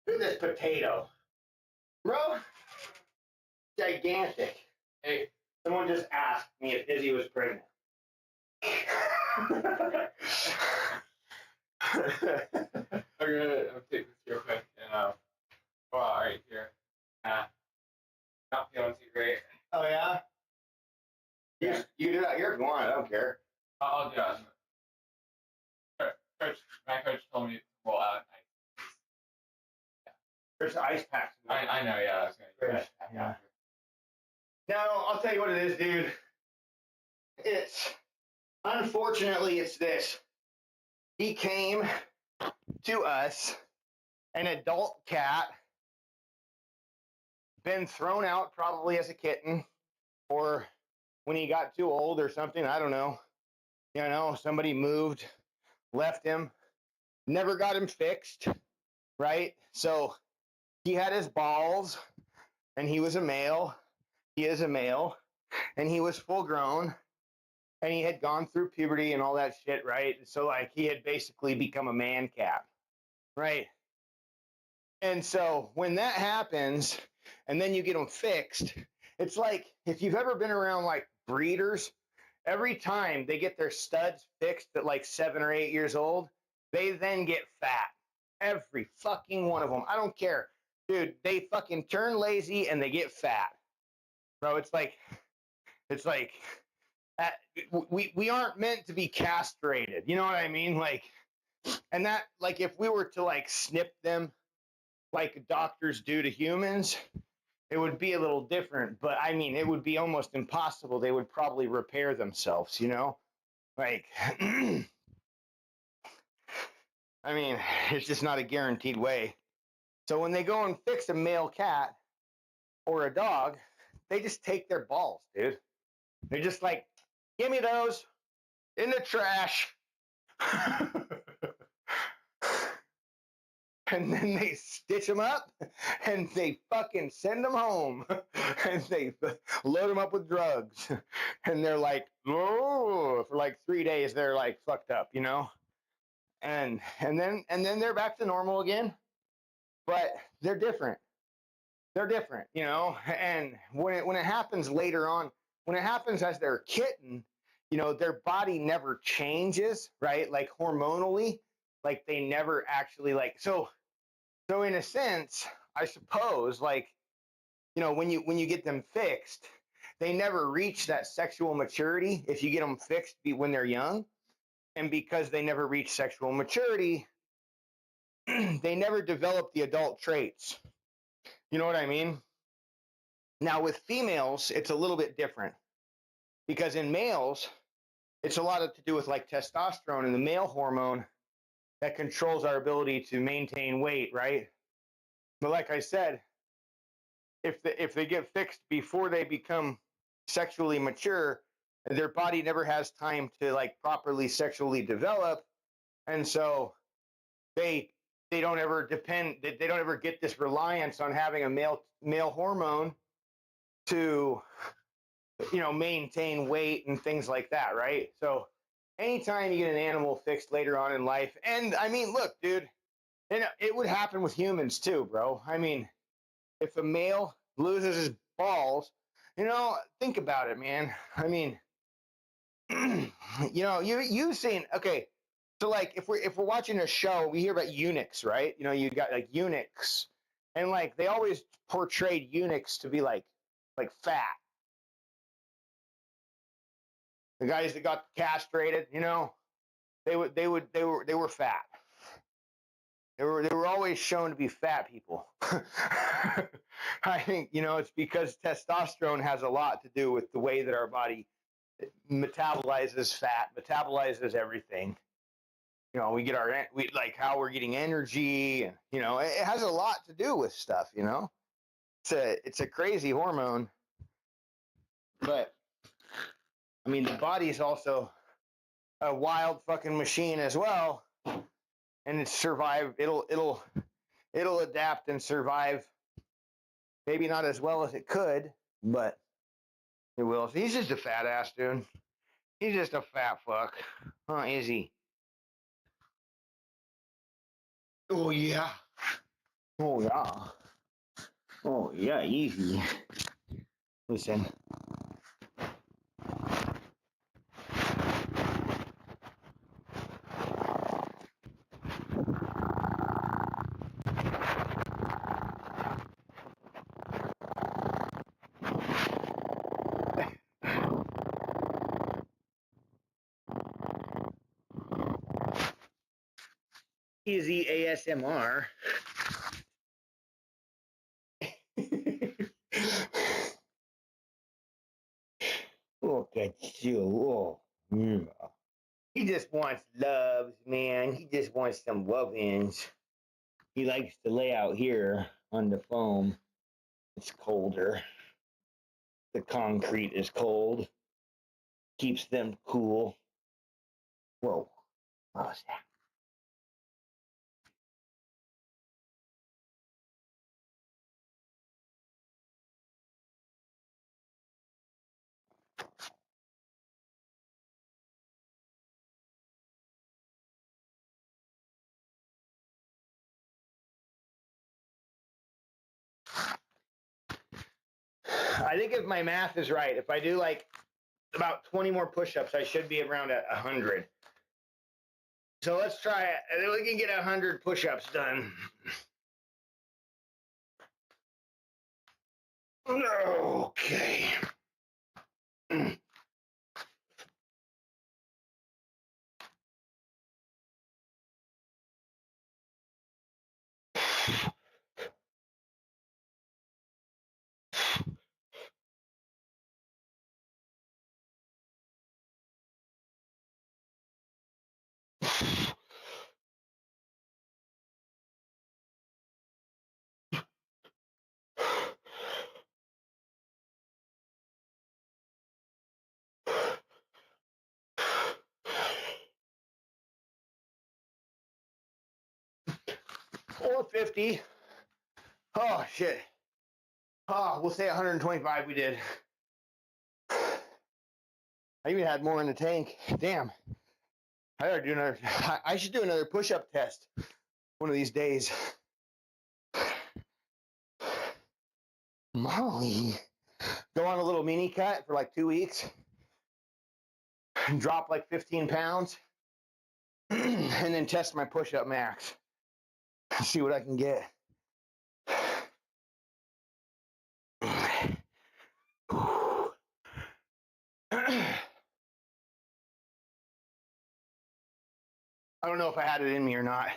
Look at this potato. Bro, gigantic. Hey, someone just asked me if Izzy was pregnant. Okay, I'll take this real quick and go out right here. Not feeling too great. Oh yeah? You do that here if you want, I don't care. I'll do that. My coach told me to roll out at night. There's ice packs. I know, yeah, I was gonna do that. Yeah. Now, I'll tell you what it is, dude. Unfortunately, it's this. He came to us, an adult cat, been thrown out probably as a kitten, or when he got too old or something, I don't know. Somebody moved, left him, never got him fixed, right? So he had his balls, and he was a male. He is a male, and he was full grown, and he had gone through puberty and all that shit, right? So like he had basically become a man cat, right? And so when that happens, and then you get them fixed, it's like if you've ever been around like breeders, every time they get their studs fixed at like 7 or 8 years old, they then get fat. Every fucking one of them. I don't care. Dude, they fucking turn lazy and they get fat. Bro, it's like we aren't meant to be castrated. You know what I mean? Like, and that, like, if we were to like snip them like doctors do to humans, it would be a little different. But I mean, it would be almost impossible. They would probably repair themselves, you know? Like, I mean, it's just not a guaranteed way. So when they go and fix a male cat or a dog, they just take their balls, dude. They're just like, give me those in the trash. And then they stitch them up and they fucking send them home and they load them up with drugs. And they're like, oh, for like 3 days, they're like fucked up, you know? And then they're back to normal again. But they're different. They're different, you know? And when it happens later on, when it happens as they're a kitten, you know, their body never changes, right? Like hormonally, like they never actually like so in a sense, I suppose, like, you know, when you get them fixed, they never reach that sexual maturity if you get them fixed when they're young. And because they never reach sexual maturity, they never develop the adult traits. You know what I mean? Now with females, it's a little bit different because in males, it's a lot to do with like testosterone and the male hormone that controls our ability to maintain weight, right? But like I said, if they get fixed before they become sexually mature, their body never has time to like properly sexually develop, and so they they don't ever depend. They don't ever get this reliance on having a male hormone to, you know, maintain weight and things like that, right? So anytime you get an animal fixed later on in life, and I mean, look, dude, and it would happen with humans too, bro. I mean, if a male loses his balls, you know, think about it, man. I mean, you know, you've seen, okay. So like if we're watching a show, we hear about eunuchs, right? You know, you got like eunuchs, and like they always portrayed eunuchs to be like fat. The guys that got castrated, you know, they were fat. They were always shown to be fat people. I think, you know, it's because testosterone has a lot to do with the way that our body metabolizes fat, metabolizes everything. You know, we like how we're getting energy, and you know, it has a lot to do with stuff. You know, it's a crazy hormone, but I mean, the body is also a wild fucking machine as well, and it's survive. It'll adapt and survive. Maybe not as well as it could, but it will. So he's just a fat ass dude. He's just a fat fuck. Huh, is he? Oh yeah. Oh yeah. Oh yeah, easy. Listen. Easy ASMR. Look at you. Oh, yeah. He just wants loves, man. He just wants some lovings. He likes to lay out here on the foam. It's colder. The concrete is cold. Keeps them cool. Whoa. What was that? I think if my math is right, if I do like about 20 more push-ups. I should be around at 100. So let's try it. And then we can get 100 push-ups done. Okay. Or 50. Oh, shit. Oh, we'll say 125 we did. I even had more in the tank. Damn. I gotta do another. I should do another push-up test one of these days. Molly. Go on a little mini cut for like 2 weeks. And drop like 15 pounds. And then test my push-up max. See what I can get. I don't know if I had it in me or not.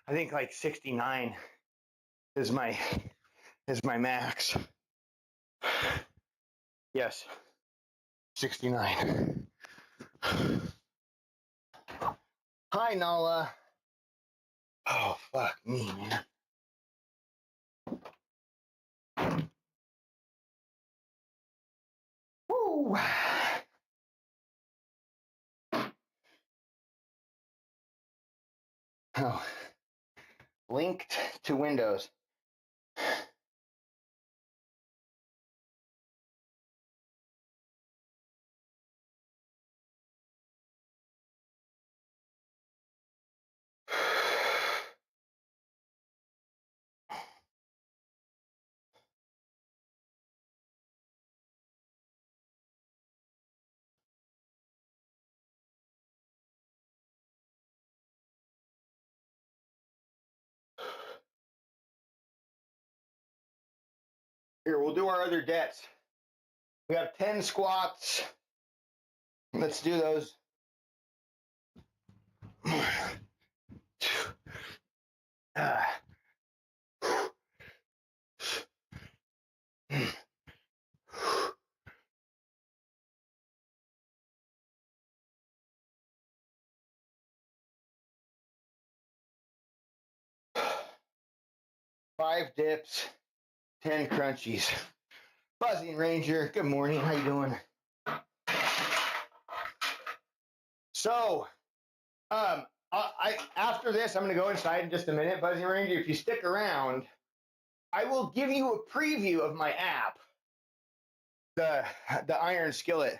I think like 69 is my max. Yes, 69. Hi, Nala. Oh, fuck me, man. Woo. Oh, linked to Windows. Here, we'll do our other debts. We have 10 squats. Let's do those. Uh, 5 dips, 10 crunchies. Buzzing Ranger, good morning. How you doing? So, I after this, I'm going to go inside in just a minute, Buzzing Ranger. If you stick around, I will give you a preview of my app, the Iron Skillet.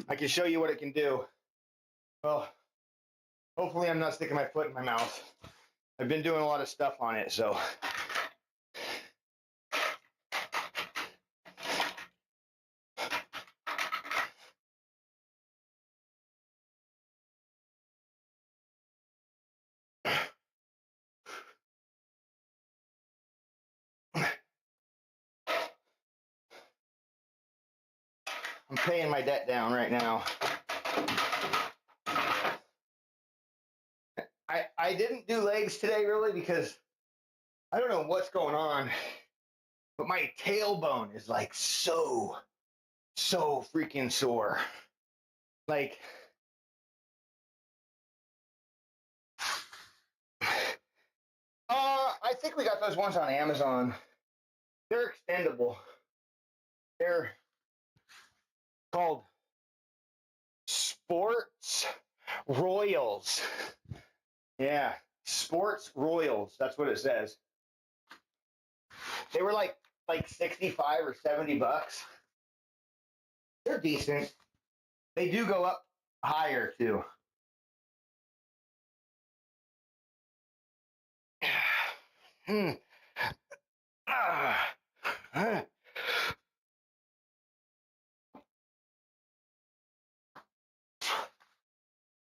I can show you what it can do. Well, hopefully I'm not sticking my foot in my mouth. I've been doing a lot of stuff on it, so. I'm paying my debt down right now. I didn't do legs today really because I don't know what's going on, but my tailbone is like so freaking sore. Like, I think we got those ones on Amazon. They're extendable. They're called Sports Royals. Yeah, Sports Royals. That's what it says. They were like 65 or 70 bucks. They're decent. They do go up higher too.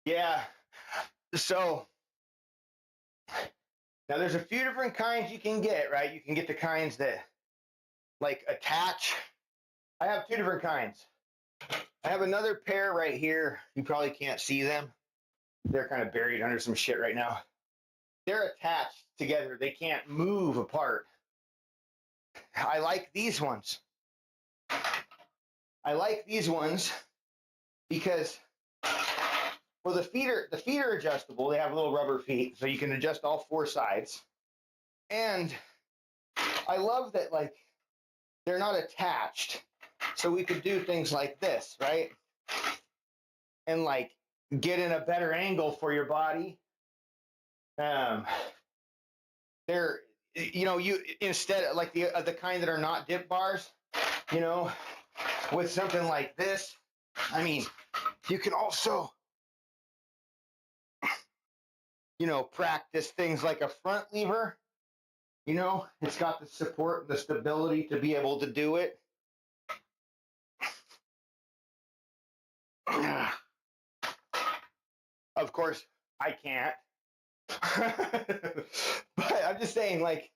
Yeah. So now there's a few different kinds you can get, right? You can get the kinds that like attach. I have two different kinds. I have another pair right here. You probably can't see them. They're kind of buried under some shit right now. They're attached together. They can't move apart. I like these ones. I like these ones because well the feet are adjustable. They have little rubber feet, so you can adjust all four sides. And I love that like they're not attached. So we could do things like this, right? And like get in a better angle for your body. They're you instead of like the kind that are not dip bars, you know, with something like this. I mean, you can also practice things like a front lever. It's got the support, the stability to be able to do it. Of course, I can't. But I'm just saying, like,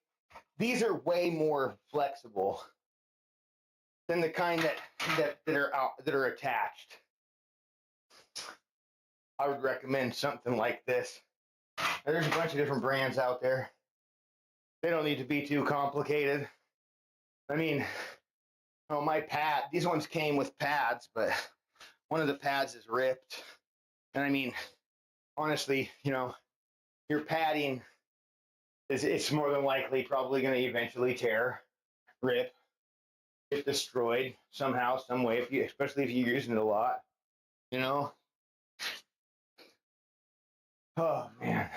these are way more flexible than the kind that are attached. I would recommend something like this. There's a bunch of different brands out there. They don't need to be too complicated. I mean, my pad, these ones came with pads, but one of the pads is ripped. And I mean, honestly, your padding it's more than likely probably going to eventually tear, rip, get destroyed somehow, some way, especially if you're using it a lot, you know? Oh, man.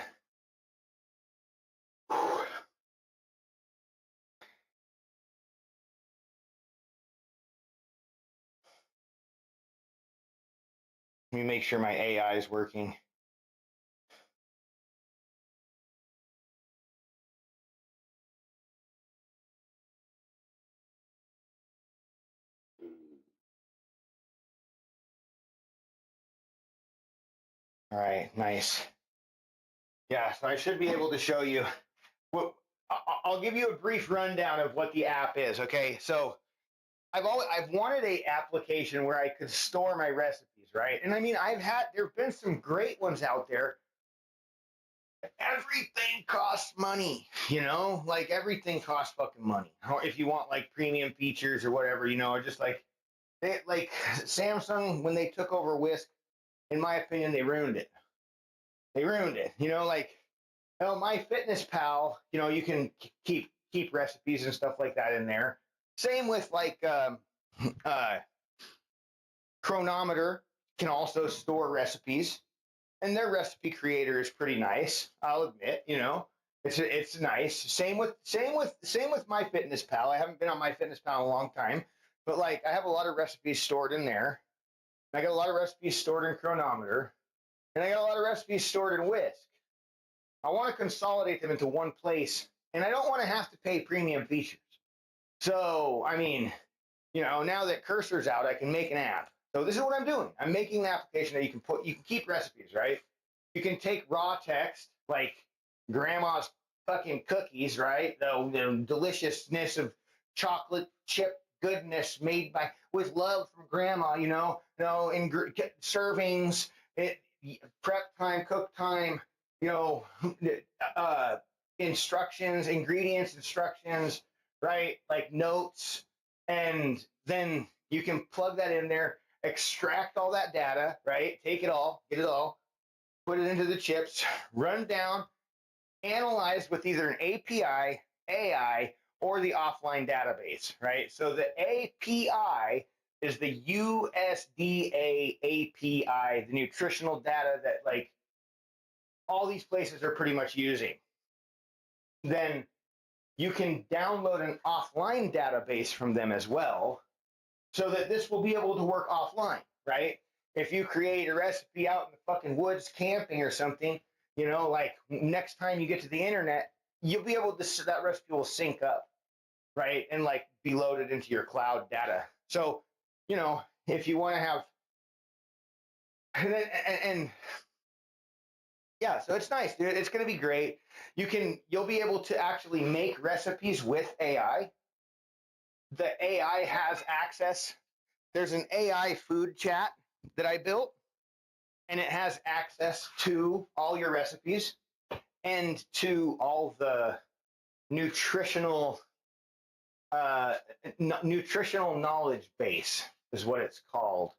Let me make sure my AI is working. All right, nice. Yeah, so I should be able to show you. Well, I'll give you a brief rundown of what the app is. Okay, so I've wanted a application where I could store my recipes, right? And I mean, there've been some great ones out there. Everything costs money, like everything costs fucking money. Or if you want like premium features or whatever, or just like Samsung when they took over Whisk, in my opinion, they ruined it. They ruined it. My Fitness Pal, you can keep recipes and stuff like that in there. Same with like uh, Chronometer can also store recipes, and their recipe creator is pretty nice. I'll admit, it's nice. Same with My Fitness Pal. I haven't been on My Fitness Pal in a long time, but like I have a lot of recipes stored in there. I got a lot of recipes stored in Chronometer, and I got a lot of recipes stored in Whisk. I want to consolidate them into one place, and I don't want to have to pay premium features. So, I mean, now that Cursor's out, I can make an app. So this is what I'm doing. I'm making an application that you can keep recipes, right? You can take raw text, like grandma's fucking cookies, right? The deliciousness of chocolate chip goodness made with love from grandma, in servings, prep time, cook time, you know, instructions, right? Like notes, and then you can plug that in there, extract all that data, right? Take it all, get it all, put it into the chips, run down, analyze with either an API, AI, or the offline database, right? So the API is the USDA API, the nutritional data that like all these places are pretty much using. Then you can download an offline database from them as well, so that this will be able to work offline, right? If you create a recipe out in the fucking woods camping or something, like next time you get to the internet, you'll be able to, that recipe will sync up, right? And like be loaded into your cloud data. So, if you want to have, and Yeah, so it's nice, dude. It's going to be great. You'll be able to actually make recipes with AI. The AI has access. There's an AI food chat that I built, and it has access to all your recipes and to all the nutritional uh, nutritional knowledge base is what it's called.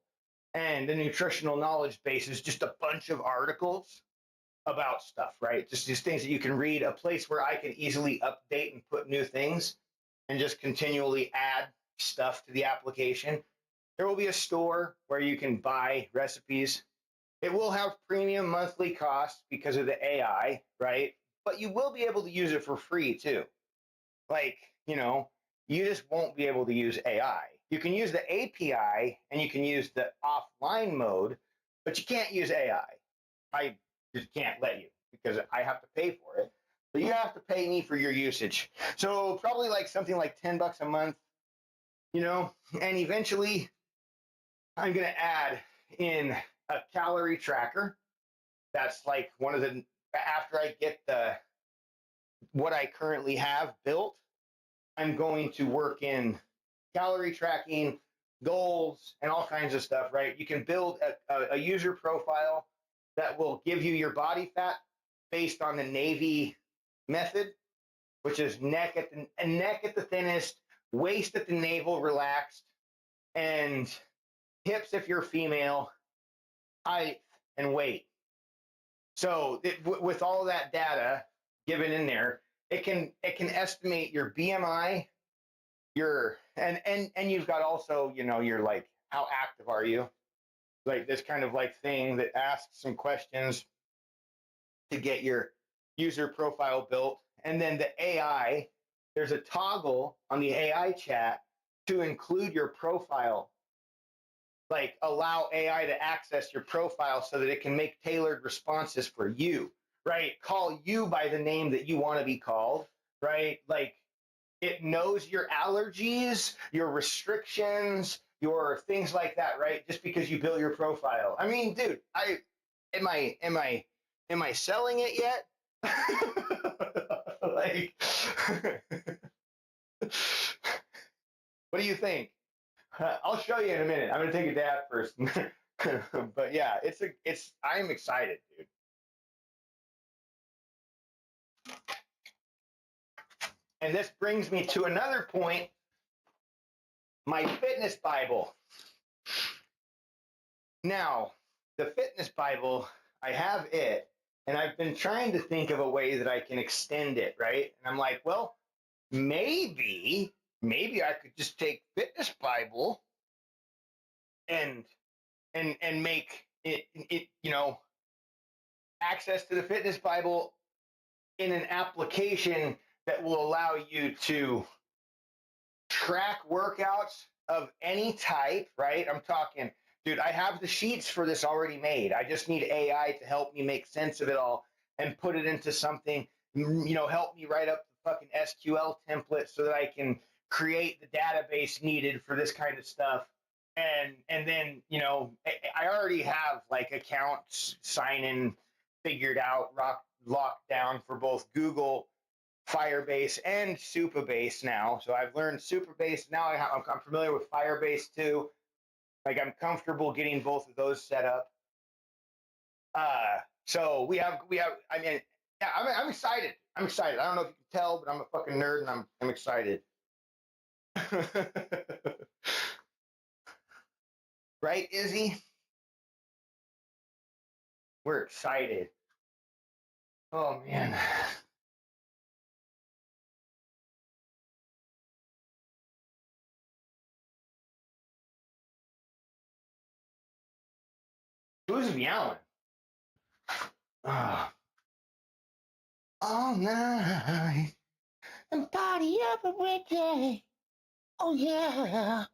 And the nutritional knowledge base is just a bunch of articles about stuff, right? Just these things that you can read, a place where I can easily update and put new things and just continually add stuff to the application. There will be a store where you can buy recipes. It will have premium monthly costs because of the AI, right? But you will be able to use it for free too. Like, you just won't be able to use AI. You can use the API and you can use the offline mode, but you can't use AI. I just can't let you because I have to pay for it. But you have to pay me for your usage. So probably like something like $10 a month, and eventually I'm going to add in a calorie tracker. That's like one of the, after I get what I currently have built, I'm going to work in calorie tracking, goals, and all kinds of stuff, right? You can build a user profile that will give you your body fat based on the Navy method, which is neck at the thinnest, waist at the navel relaxed, and hips if you're female, height and weight. So with all of that data given in there, it can estimate your BMI, and you've got also, you're like, how active are you? Like this kind of like thing that asks some questions to get your user profile built. And then the AI, there's a toggle on the AI chat to include your profile, like allow AI to access your profile so that it can make tailored responses for you, right? Call you by the name that you want to be called, right? Like it knows your allergies, your restrictions, your things like that, right? Just because you built your profile. I mean, dude, am I selling it yet? Like, what do you think? I'll show you in a minute. I'm gonna take a dab first. But yeah, I'm excited, dude. And this brings me to another point, my fitness Bible. Now, the fitness Bible, I have it, and I've been trying to think of a way that I can extend it, right? And I'm like, well, maybe I could just take fitness Bible and make it access to the fitness Bible in an application that will allow you to track workouts of any type, right? I'm talking, dude, I have the sheets for this already made. I just need AI to help me make sense of it all and put it into something, help me write up the fucking SQL template so that I can create the database needed for this kind of stuff. And then, I already have like accounts sign in figured out, locked down for both Google Firebase and Supabase now. So I've learned Supabase. Now I'm familiar with Firebase too. Like I'm comfortable getting both of those set up. So we have. I mean, yeah, I'm excited. I'm excited. I don't know if you can tell, but I'm a fucking nerd and I'm excited. Right, Izzy? We're excited. Oh man. Who's meowing? Ah. All night and party every day. Oh yeah.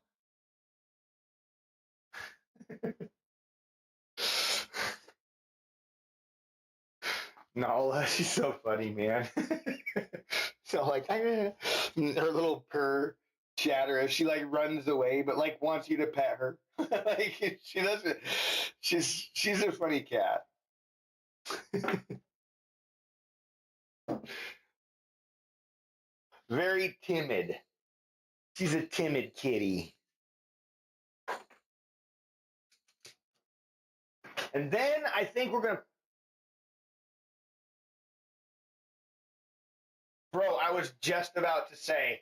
No, she's so funny, man. So like her little purr chatter as she like runs away, but like wants you to pet her. Like she doesn't. She's a funny cat. Very timid. She's a timid kitty. And then I think we're going to. Bro, I was just about to say,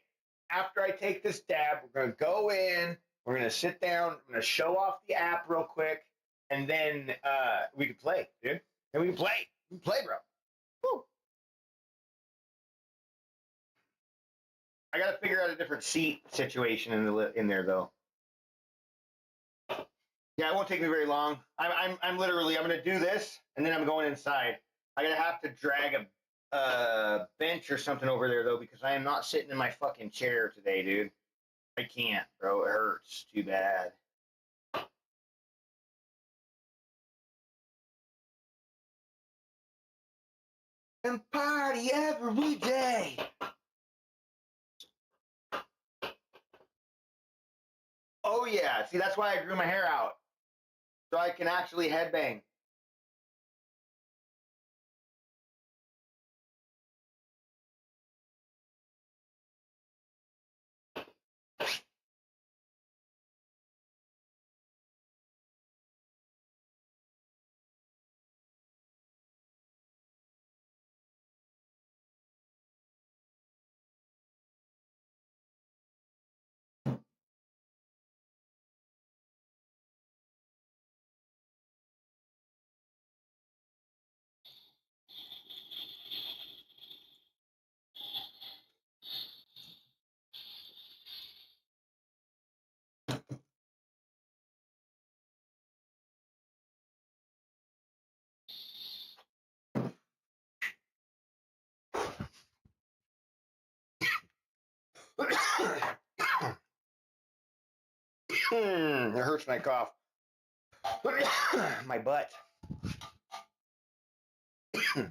after I take this dab, we're going to go in, we're going to sit down, I'm going to show off the app real quick, and then we can play, dude. And we can play. We can play, bro. Woo. I got to figure out a different seat situation in there, though. Yeah, it won't take me very long. I'm literally, I'm going to do this, and then I'm going inside. I'm going to have to drag a bench or something over there, though, because I am not sitting in my fucking chair today, dude. I can't, bro. It hurts too bad. And party every day. Oh, yeah. See, that's why I grew my hair out. So I can actually headbang. It hurts when I cough. My butt. All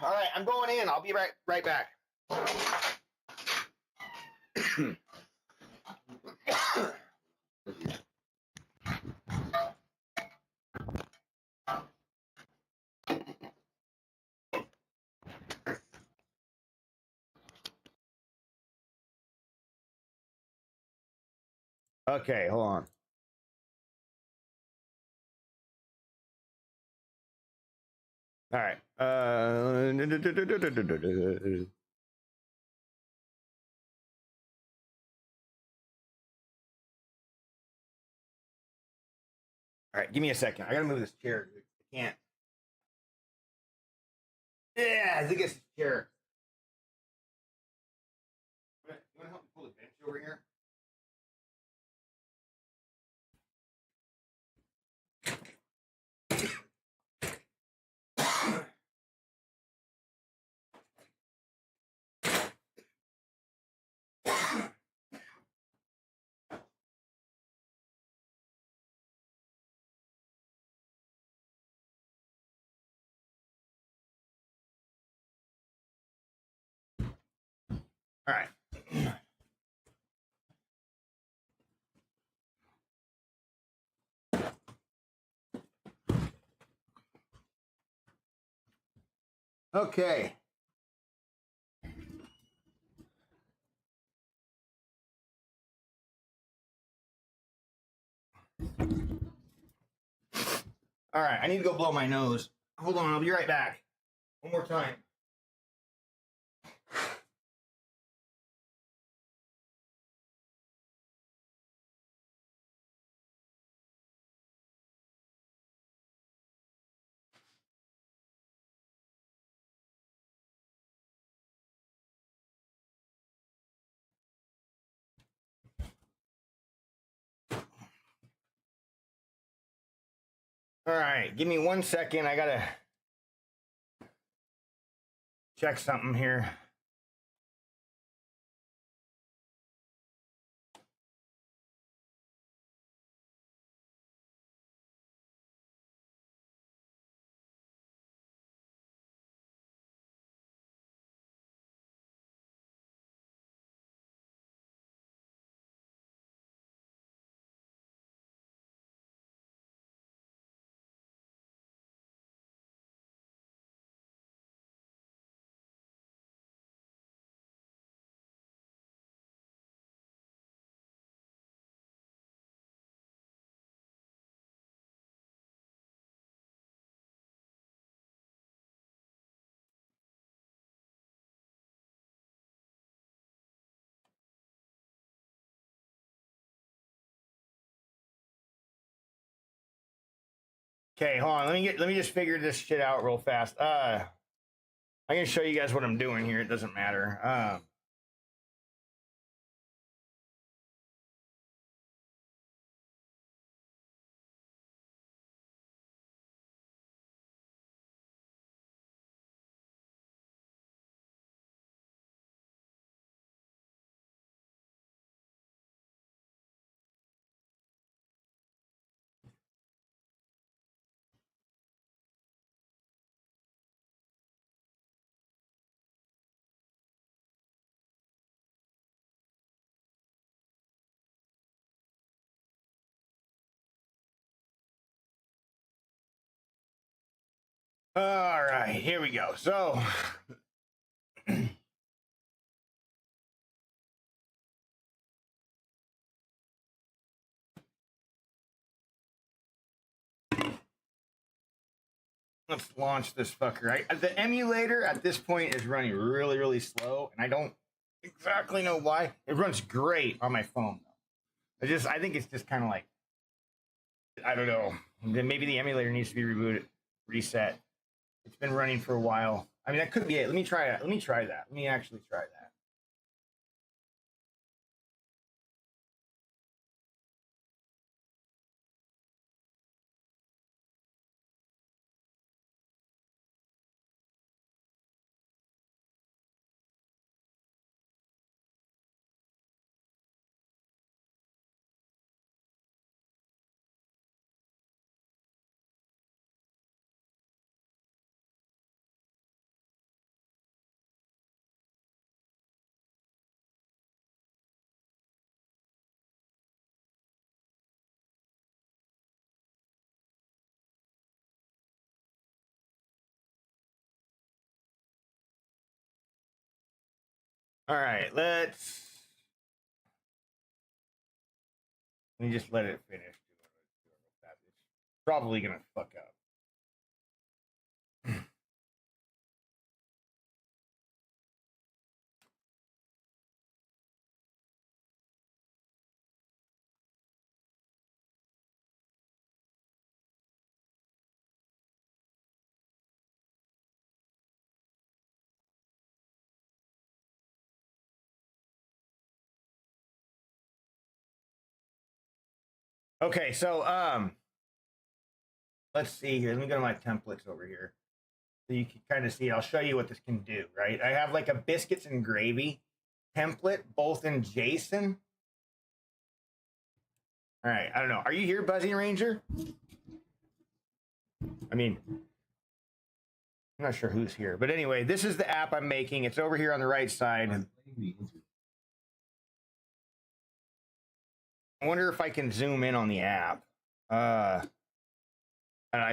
right, I'm going in. I'll be right back. Okay, hold on. All right. All right, give me a second. I gotta move this chair. I can't. Yeah, I think it's the chair. You want to help me pull the bench over here? All right. Okay. All right. I need to go blow my nose. Hold on. I'll be right back. One more time. All right. Give me 1 second. I gotta check something here. Okay, hold on. Let me just figure this shit out real fast. I'm gonna show you guys what I'm doing here. It doesn't matter. All right, here we go. So let's launch this fucker. The emulator at this point is running really, really slow, and I don't exactly know why. It runs great on my phone though. I think it's just kind of like, I don't know. Then maybe the emulator needs to be rebooted, reset. It's been running for a while. I mean, that could be it. Let me try it. Let me try that. Let me actually try that. All right, let me just let it finish. It's probably gonna fuck up. Okay, so let's see here. Let me go to my templates over here. So you can kind of see, I'll show you what this can do, right? I have like a biscuits and gravy template, both in JSON. All right, I don't know. Are you here, Buzzing Ranger? I mean, I'm not sure who's here, but anyway, this is the app I'm making. It's over here on the right side. I wonder if I can zoom in on the app. I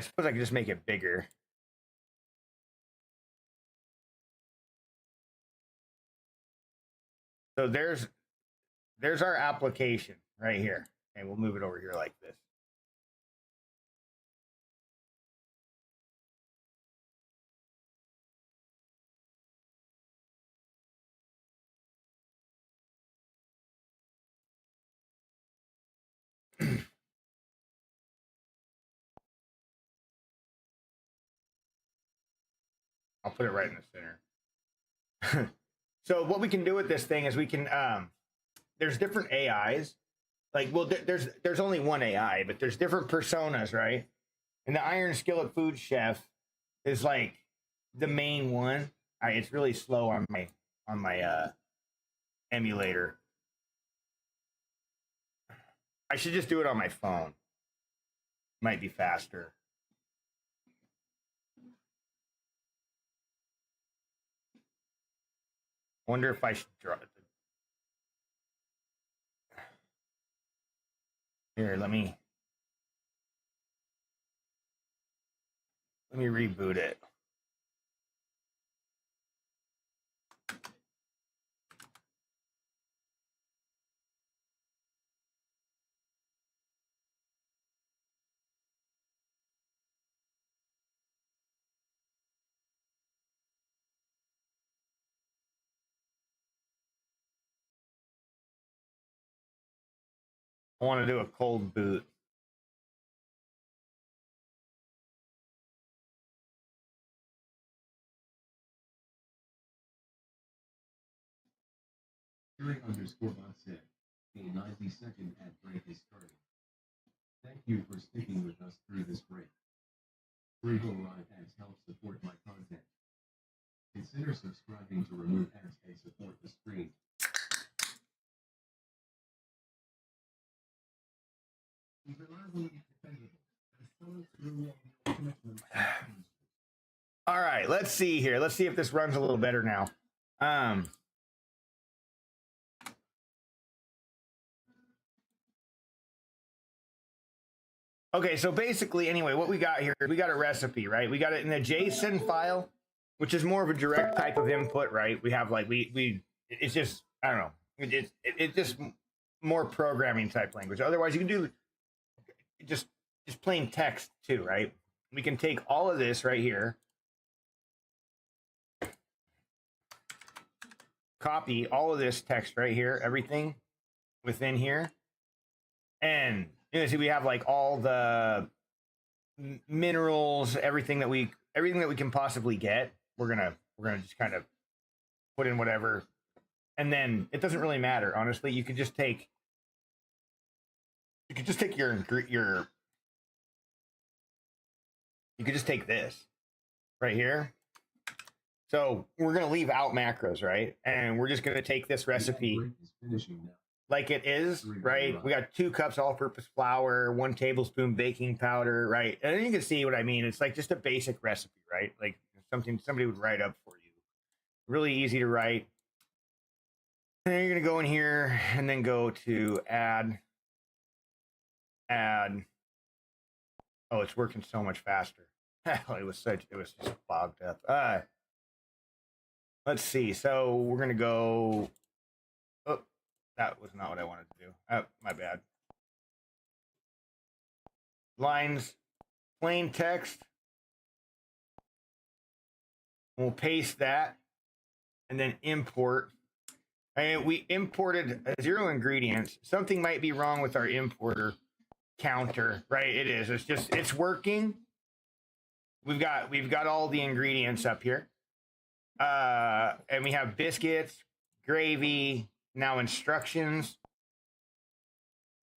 suppose I could just make it bigger. So there's our application right here. And we'll move it over here like this. I'll put it right in the center. So what we can do with this thing is we can there's different AIs. Like, well, there's only one AI, but there's different personas, right? And the Iron Skillet Food Chef is like the main one. It's really slow on my emulator. I should just do it on my phone. Might be faster. Wonder if I should draw it. Here, let me reboot it. I want to do a cold boot. Sterling_bot said, a 90-second ad break is starting. Thank you for sticking with us through this break. Frugal Ride ads help support my content. Consider subscribing to remove ads and support the stream. All right, let's see here. Let's see if this runs a little better now. Okay, so basically, anyway, what we got here is we got a recipe, right? We got it in a JSON file, which is more of a direct type of input, right? We have like it's just I don't know, it's just more programming type language. Otherwise, you can do just plain text too, right? We can take all of this right here, copy all of this text right here, everything within here, and you know, see we have like all the minerals, everything that we can possibly get. We're gonna just kind of put in whatever, and then it doesn't really matter. Honestly, you could just take your you could just take this right here. So we're gonna leave out macros, right? And we're just gonna take this recipe like it is, right? We got 2 cups all-purpose flour, 1 tablespoon baking powder, right? And then you can see what I mean. It's like just a basic recipe, right? Like something somebody would write up for you. Really easy to write. And then you're gonna go in here and then go to add. Oh, it's working so much faster. it was just fogged up. Let's see. So we're gonna go. Oh, that was not what I wanted to do. Oh, my bad. Lines, plain text. We'll paste that and then import. And we imported 0 ingredients. Something might be wrong with our importer counter, right? It is. It's working. We've got all the ingredients up here. And we have biscuits, gravy, now instructions.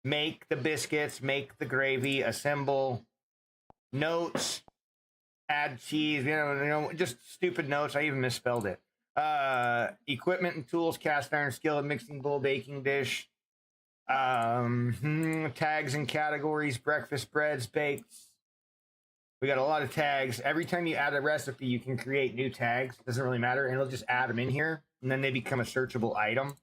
Make the biscuits, make the gravy, assemble, notes, add cheese, you know, just stupid notes. I even misspelled it. Equipment and tools, cast iron skillet, mixing bowl, baking dish, tags and categories, breakfast breads, bakes. We got a lot of tags. Every time you add a recipe, you can create new tags. Doesn't really matter, and it'll just add them in here, and then they become a searchable item,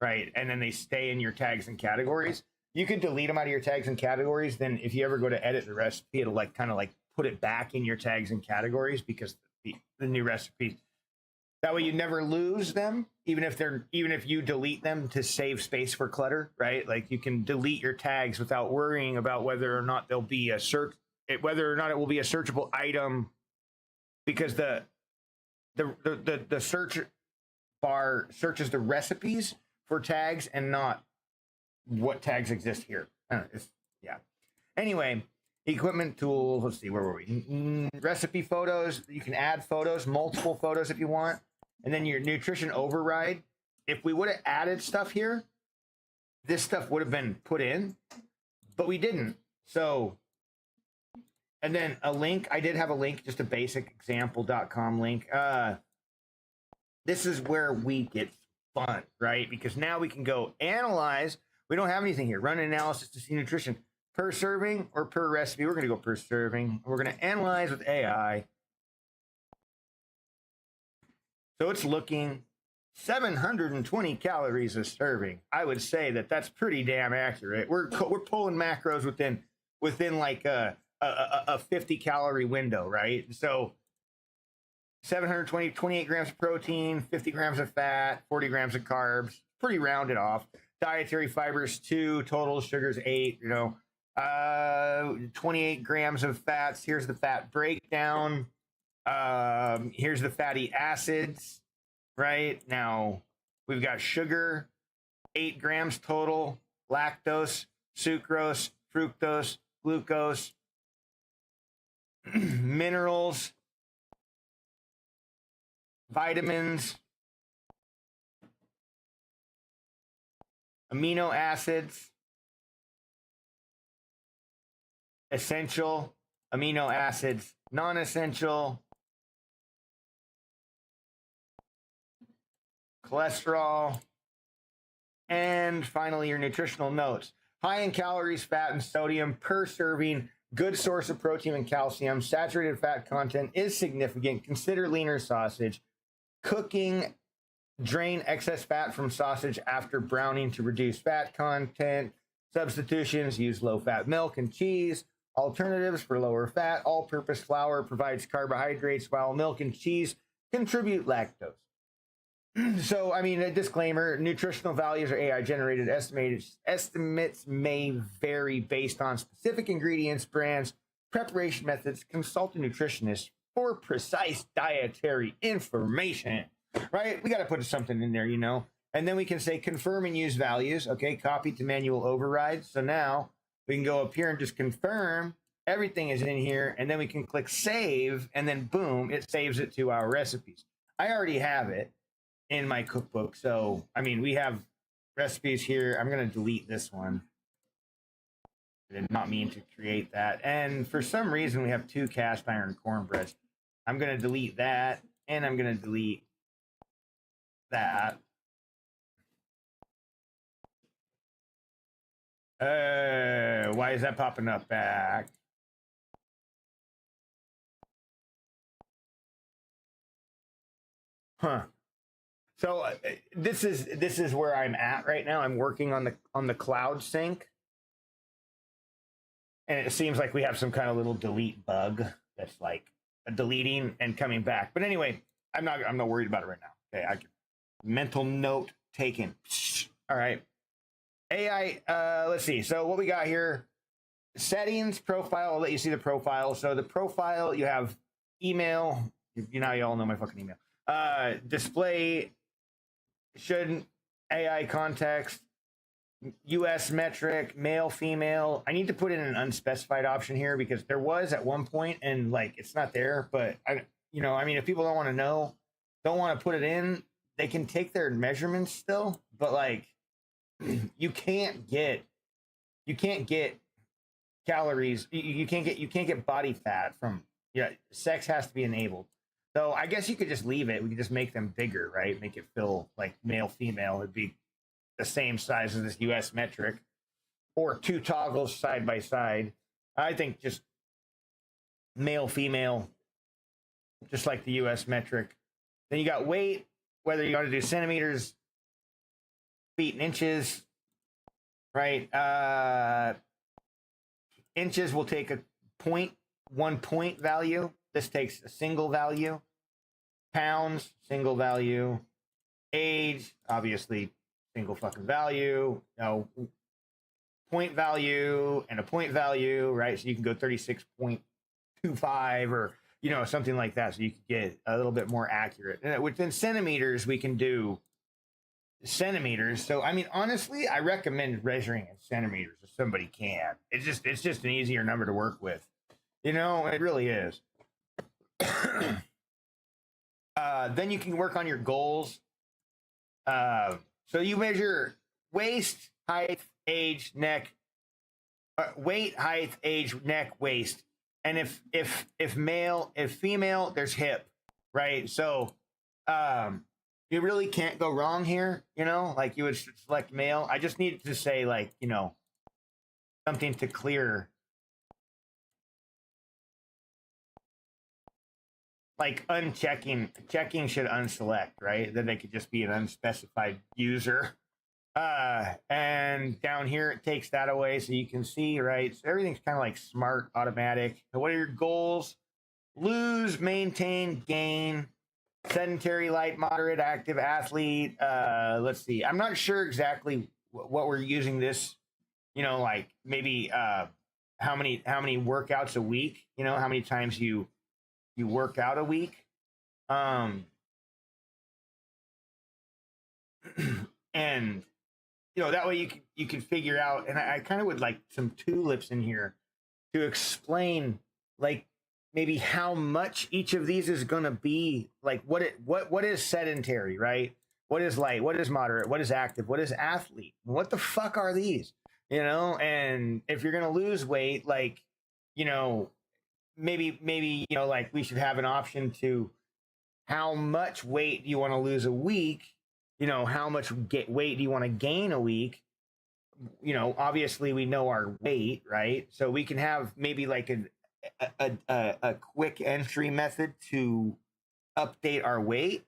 right? And then they stay in your tags and categories. You could delete them out of your tags and categories. Then if you ever go to edit the recipe, it'll like kind of like put it back in your tags and categories because the new recipe. That way you never lose them, even if you delete them to save space for clutter, right? Like you can delete your tags without worrying about whether or not they'll be whether or not it will be a searchable item, because the search bar searches the recipes for tags and not what tags exist here. Yeah. Anyway, equipment tools. Let's see, where were we? Recipe photos. You can add photos, multiple photos if you want. And then your nutrition override. If we would have added stuff here, this stuff would have been put in, but we didn't. So, and then a link. I did have a link, just a basic example.com link. This is where we get fun, right? Because now we can go analyze. We don't have anything here. Run an analysis to see nutrition per serving or per recipe. We're going to go per serving. We're going to analyze with AI. So it's looking 720 calories a serving. I would say that that's pretty damn accurate. We're pulling macros within like a 50 calorie window, right? So 720, 28 grams of protein, 50 grams of fat, 40 grams of carbs, pretty rounded off. Dietary fibers 2, total sugars 8, 28 grams of fats. Here's the fat breakdown. Here's the fatty acids, right? Now we've got sugar, 8 grams total, lactose, sucrose, fructose, glucose, minerals, vitamins, amino acids, essential amino acids, non-essential, cholesterol, and finally your nutritional notes. High in calories, fat, and sodium per serving, good source of protein and calcium, saturated fat content is significant. Consider leaner sausage. Cooking, drain excess fat from sausage after browning to reduce fat content. Substitutions, use low-fat milk and cheese. Alternatives for lower fat, all-purpose flour provides carbohydrates, while milk and cheese contribute lactose. So, I mean, a disclaimer, nutritional values are AI generated. Estimates may vary based on specific ingredients, brands, preparation methods. Consult a nutritionist for precise dietary information, right? We got to put something in there, you know? And then we can say confirm and use values. Okay, copy to manual override. So now we can go up here and just confirm everything is in here. And then we can click save, and then boom, it saves it to our recipes. I already have it in my cookbook. So, I mean, we have recipes here. I'm going to delete this one. I did not mean to create that. And for some reason, we have 2 cast iron cornbreads. I'm going to delete that, and I'm going to delete that. Why is that popping up back? Huh. So this is where I'm at right now. I'm working on the cloud sync, and it seems like we have some kind of little delete bug that's like deleting and coming back. But anyway, I'm not worried about it right now. Okay, mental note taken. All right, AI. Let's see. So what we got here: settings, profile. I'll let you see the profile. So the profile, you have email. You all know my fucking email. Display. Should AI context, US metric, male, female. I need to put in an unspecified option here because there was at one point and like it's not there. But I mean, if people don't want to know, don't want to put it in, they can take their measurements still. But like, you can't get calories. You can't get body fat from sex has to be enabled. So I guess you could just leave it. We could just make them bigger, right? Make it feel like male, female. It'd be the same size as this US metric, or 2 toggles side by side. I think just male, female, just like the US metric. Then you got weight, whether you want to do centimeters, feet, and inches, right? Inches will take a 1 point value. This takes a single value. Pounds, single value. Age, obviously, single fucking value. No, point value and a point value, right? So you can go 36.25 or, something like that. So you can get a little bit more accurate. And within centimeters, we can do centimeters. So, I mean, honestly, I recommend measuring in centimeters if somebody can. It's just an easier number to work with. It really is. Then you can work on your goals. So you measure waist, height, age, neck, weight, height, age, neck, waist, and if male, if female, there's hip, right? So you really can't go wrong here. Like you would select male. I just needed to say like something to clear. Like checking should unselect, right? Then they could just be an unspecified user. And down here, it takes that away so you can see, right? So everything's kind of like smart, automatic. So what are your goals? Lose, maintain, gain, sedentary, light, moderate, active, athlete. Let's see. I'm not sure exactly what we're using this, like maybe how many workouts a week, how many times you work out a week. And that way you can figure out, and I kind of would like some tulips in here to explain like maybe how much each of these is going to be, like what is sedentary, right? What is light? What is moderate? What is active? What is athlete? What the fuck are these? You know, and if you're gonna lose weight, like, you know, maybe you know, like we should have an option to how much weight do you want to lose a week? You know, how much weight do you want to gain a week? You know, obviously we know our weight, right? So we can have maybe like a quick entry method to update our weight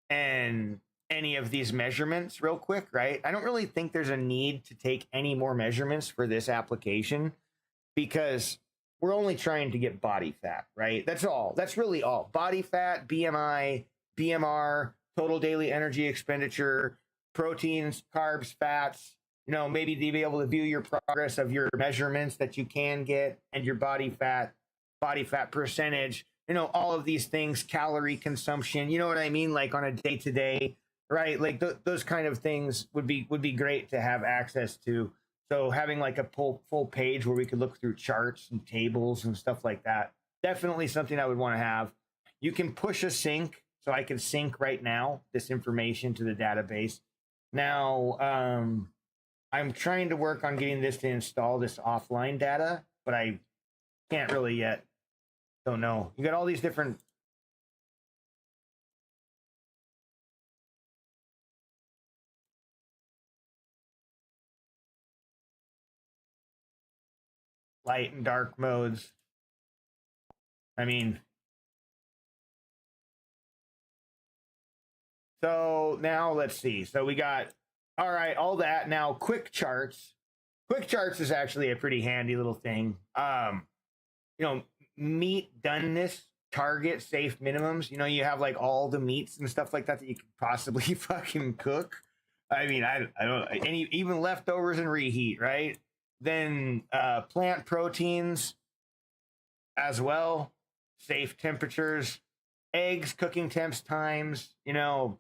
and any of these measurements real quick, right? I don't really think there's a need to take any more measurements for this application because we're only trying to get body fat, right? That's all. That's really all. Body fat, BMI, BMR, total daily energy expenditure, proteins, carbs, fats, you know, maybe to be able to view your progress of your measurements that you can get and your body fat percentage, you know, all of these things, calorie consumption, you know what I mean? Like on a day to day, right? Like those kind of things would be great to have access to. So having like a full page where we could look through charts and tables and stuff like that, definitely something I would want to have. You can push a sync, so I can sync right now this information to the database. Now, I'm trying to work on getting this to install this offline data, but I can't really yet. Don't know. You got all these different light and dark modes. I mean, so now let's see. So we got, all right, all that. Now quick charts. Quick charts is actually a pretty handy little thing. You know, meat doneness, target, safe minimums. You know, you have like all the meats and stuff like that that you could possibly fucking cook. I mean, I don't any even leftovers and reheat, right? Then plant proteins as well, safe temperatures, eggs, cooking temps, times. You know,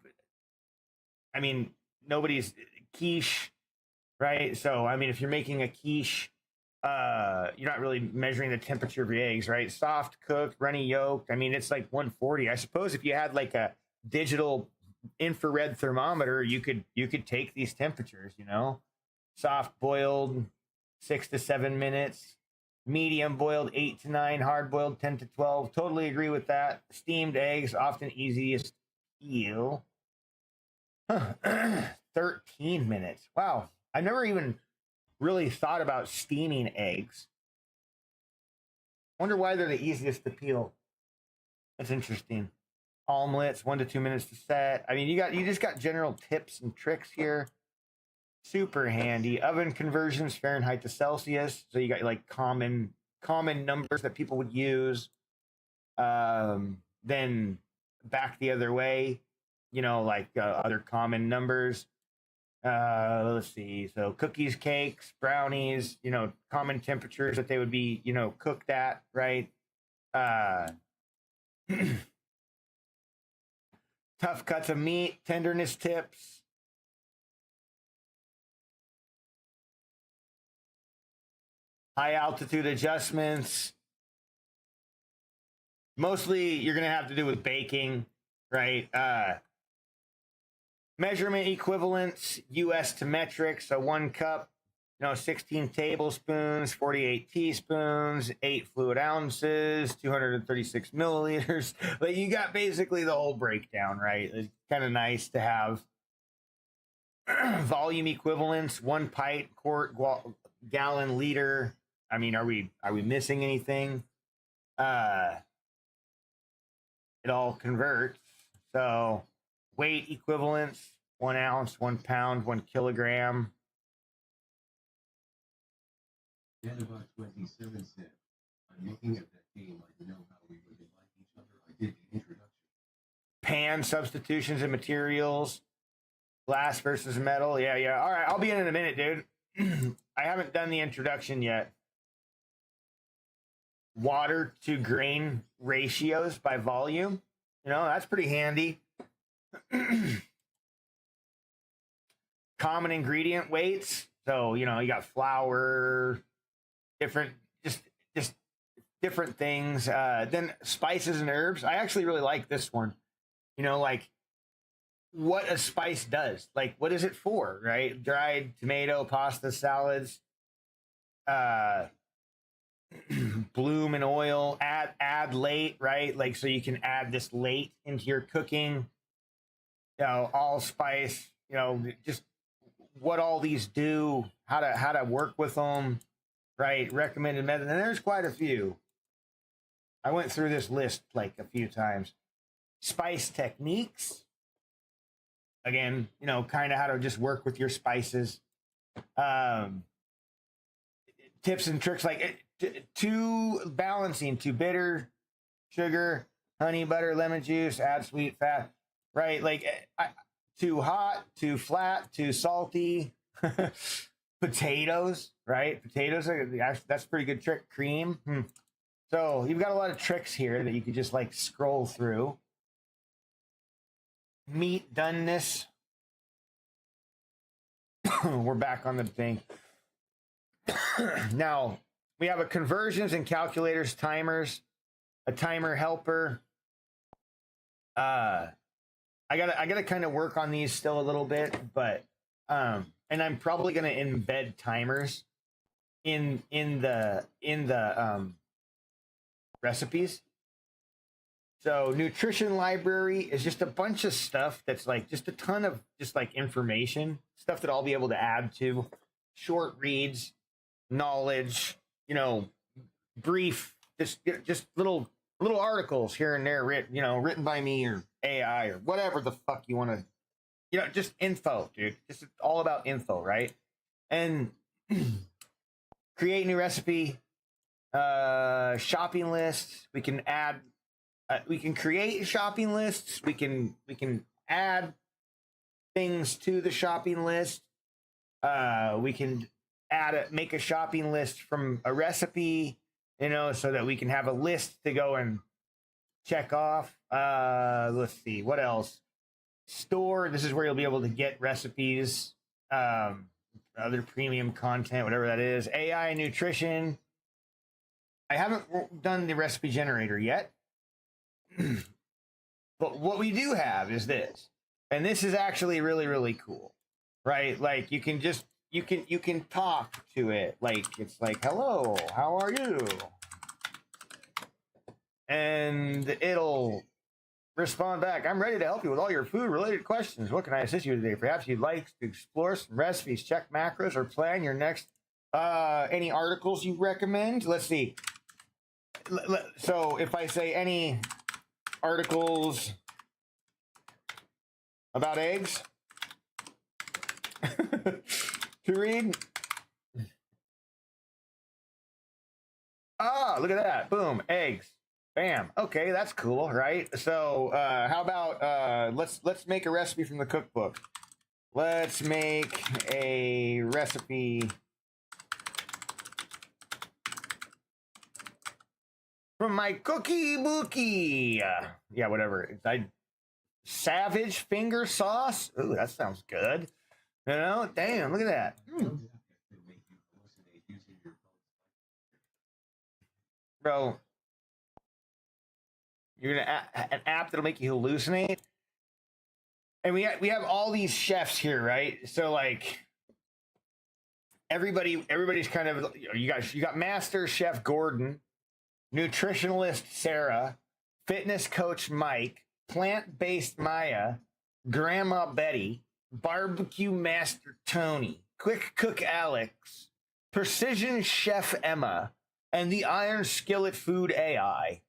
I mean, nobody's quiche, right? So, I mean, if you're making a quiche, you're not really measuring the temperature of your eggs, right? Soft cooked, runny yolk. I mean, it's like 140. I suppose if you had like a digital infrared thermometer, you could take these temperatures, you know. Soft boiled 6 to 7 minutes, medium boiled 8 to 9, hard boiled 10 to 12. Totally agree with that. Steamed eggs often easiest to peel. Huh. 13 minutes. Wow. I never even really thought about steaming eggs. Wonder why they're the easiest to peel. That's interesting. Omelets, 1 to 2 minutes to set. I mean, you just got general tips and tricks here. Super handy. Oven conversions, Fahrenheit to Celsius. So you got like common numbers that people would use. Then back the other way, you know, like other common numbers. Let's see. So cookies, cakes, brownies, you know, common temperatures that they would be, you know, cooked at, right? Uh, tough cuts of meat, tenderness tips. High altitude adjustments. Mostly you're going to have to do with baking, right? Measurement equivalents, US to metric. So 1 cup, you know, 16 tablespoons, 48 teaspoons, 8 fluid ounces, 236 milliliters. But you got basically the whole breakdown, right? It's kind of nice to have volume equivalents, 1 pint, quart, gallon, liter. I mean, are we missing anything? It all converts. So weight equivalents, 1 ounce, 1 pound, 1 kilogram. Danabot 27 said, I'm looking at that game like to know how we would like each other. I did the introduction. Pan substitutions and materials. Glass versus metal. Yeah. All right, I'll be in a minute, dude. I haven't done the introduction yet. Water to grain ratios by volume. You know, that's pretty handy. Common ingredient weights. So, you know, you got flour, different, just different things. Then spices and herbs. I actually really like this one. You know, like what a spice does. Like, what is it for, right? Dried tomato, pasta, salads, uh, bloom in oil, add late, right? Like, so you can add this late into your cooking, allspice, just what all these do, how to work with them, right? Recommended method. And there's quite a few. I went through this list like a few times. Spice techniques. Again, kind of how to just work with your spices. Um, Tips and tricks like too balancing, too bitter, sugar, honey, butter, lemon juice, add sweet, fat, right? Like too hot, too flat, too salty. Potatoes, right? Potatoes that's a pretty good trick. Cream. So you've got a lot of tricks here that you could just like scroll through. Meat doneness. We're back on the thing. Now we have a conversions and calculators, timers, a timer helper. I gotta kind of work on these still a little bit, but and I'm probably gonna embed timers in the recipes. So nutrition library is just a bunch of stuff that's like just a ton of just like information, stuff that I'll be able to add to, short reads, knowledge, brief, just little articles here and there written by me or AI or whatever the fuck you want to, just info, dude. Just all about info, right? And create new recipe, shopping lists. We can add, we can create shopping lists. We can add things to the shopping list. We can make a shopping list from a recipe, so that we can have a list to go and check off. Let's see, what else? Store. This is where you'll be able to get recipes, other premium content, whatever that is. AI nutrition. I haven't done the recipe generator yet. But what we do have is this. And this is actually really, really cool, right? Like you can talk to it. Like it's like, hello, how are you? And it'll respond back. I'm ready to help you with all your food related questions. What can I assist you today? Perhaps you'd like to explore some recipes, check macros, or plan your next any articles you recommend. Let's see. So if I say any articles about eggs to read. Look at that. Boom, eggs. Bam. Okay, that's cool, right? So how about let's make a recipe from the cookbook. Let's make a recipe from my cookie bookie. Yeah, whatever. Savage finger sauce. Ooh, that sounds good. Damn, look at that. Bro, you're gonna an app that'll make you hallucinate. And we have all these chefs here, right? So like everybody's kind of, you got Master Chef Gordon, nutritionalist Sarah, fitness coach Mike, plant-based Maya, Grandma Betty, barbecue master Tony, quick cook Alex, precision chef Emma, and the Iron Skillet Food AI.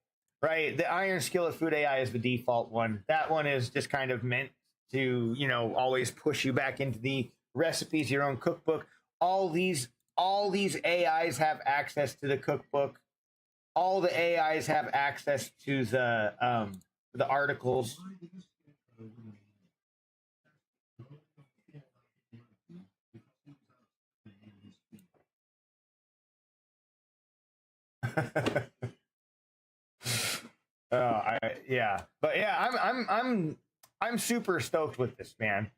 Right, the Iron Skillet Food AI is the default one. That one is just kind of meant to, always push you back into the recipes, your own cookbook. All these AIs have access to the cookbook. All the AIs have access to the articles. But yeah, I'm super stoked with this, man.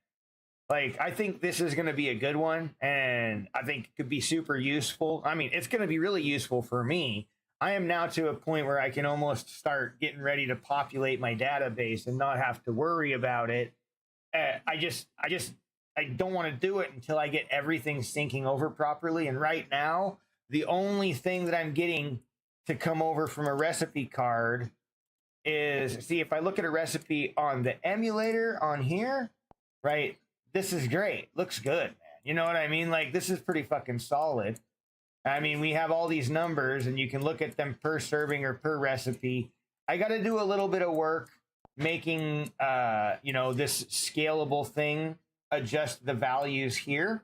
Like, I think this is going to be a good one, and I think it could be super useful. I mean, it's going to be really useful for me. I am now to a point where I can almost start getting ready to populate my database and not have to worry about it. I don't want to do it until I get everything syncing over properly. And right now, the only thing that I'm getting to come over from a recipe card is, see, if I look at a recipe on the emulator on here, right? This is great. Looks good, man. You know what I mean? Like, this is pretty fucking solid. I mean, we have all these numbers and you can look at them per serving or per recipe. I got to do a little bit of work making, this scalable thing adjust the values here,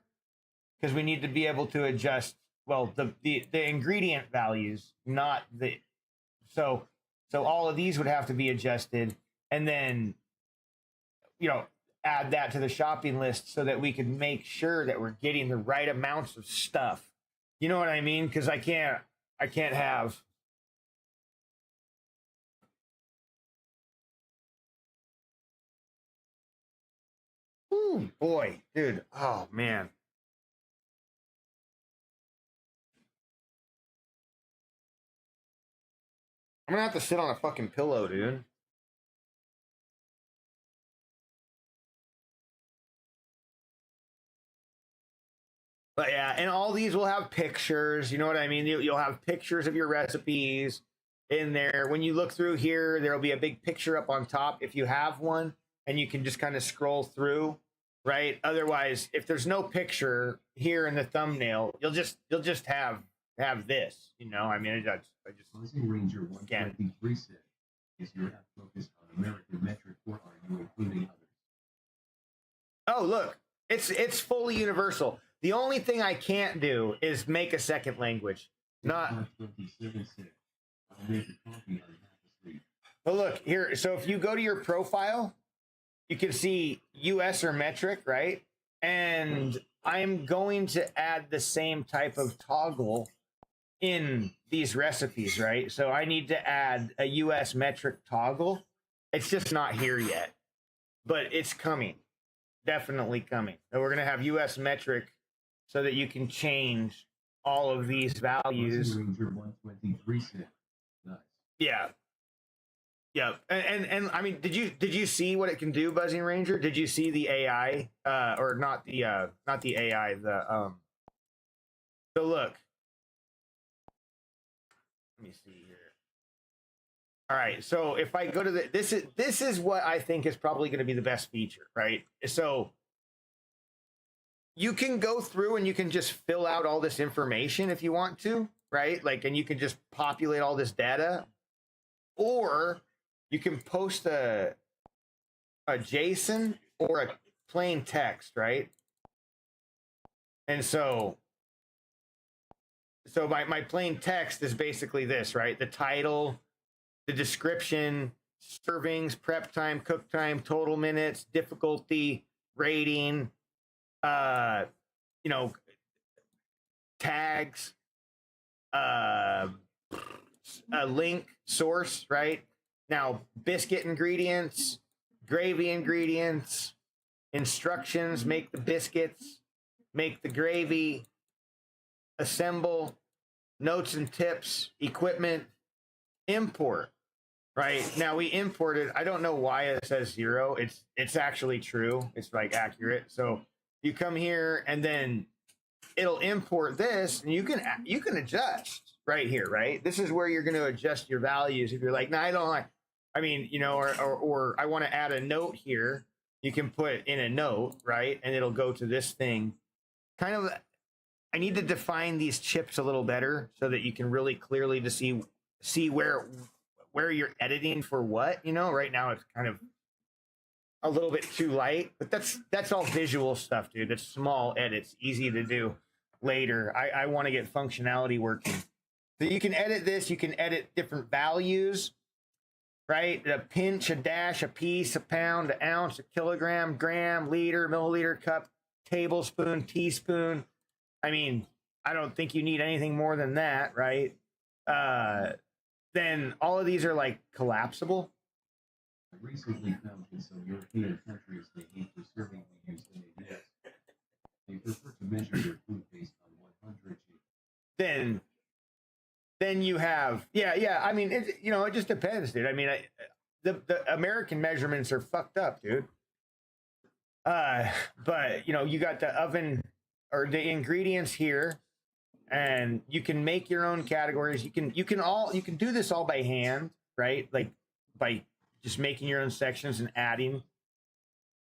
because we need to be able to adjust, well, the ingredient values, not the, so all of these would have to be adjusted, and then, add that to the shopping list so that we can make sure that we're getting the right amounts of stuff. You know what I mean? Because I can't have. Ooh, boy, dude. Oh man. I'm gonna have to sit on a fucking pillow, dude. But yeah, and all these will have pictures. You know what I mean? You'll have pictures of your recipes in there. When you look through here, there'll be a big picture up on top if you have one, and you can just kind of scroll through, right? Otherwise, if there's no picture here in the thumbnail, you'll just have this. You know, I mean, I just Buzzing Ranger 123 said, is your app focused on American metric or are you including others? Oh, look, it's fully universal. The only thing I can't do is make a second language. Not. 527 said, I'll make a coffee on half asleep. But look here. So if you go to your profile, you can see US or metric, right? And I'm going to add the same type of toggle in these recipes, right? So I need to add a US metric toggle. It's just not here yet, but it's coming. Definitely coming. So we're going to have US metric so that you can change all of these values. Buzzing Ranger 123 said, nice. Yeah. Yeah. And I mean, did you see what it can do, Buzzing Ranger? Did you see the AI or not the AI, so look. Let me see here. All right. So if I go to this is what I think is probably going to be the best feature, right? So you can go through and you can just fill out all this information if you want to, right? Like, and you can just populate all this data, or you can post a JSON or a plain text, right? And so my plain text is basically this, right? The title, the description, servings, prep time, cook time, total minutes, difficulty, rating, tags, a link, source, right? Now, biscuit ingredients, gravy ingredients, instructions, make the biscuits, make the gravy, assemble, notes and tips, equipment, import, right? Now we imported, I don't know why it says 0. It's actually true. It's like accurate. So you come here and then it'll import this, and you can adjust right here, right? This is where you're going to adjust your values. If you're like, no, I don't like, I mean, or I want to add a note here, you can put in a note, right? And it'll go to this thing. Kind of, I need to define these chips a little better so that you can really clearly to see where you're editing for what, right now it's kind of a little bit too light, but that's all visual stuff, dude. That's small edits, easy to do later. I want to get functionality working. So you can edit this, you can edit different values, right? A pinch, a dash, a piece, a pound, an ounce, a kilogram, gram, liter, milliliter, cup, tablespoon, teaspoon. I mean, I don't think you need anything more than that, right? Then all of these are like collapsible. I recently found in some European countries they hate for serving we use NADS. They prefer to measure their food based on 100 G. Then you have, yeah. I mean, it just depends, dude. I mean, the American measurements are fucked up, dude. But you got the oven or the ingredients here, and you can make your own categories. You can do this all by hand, right? Like by just making your own sections and adding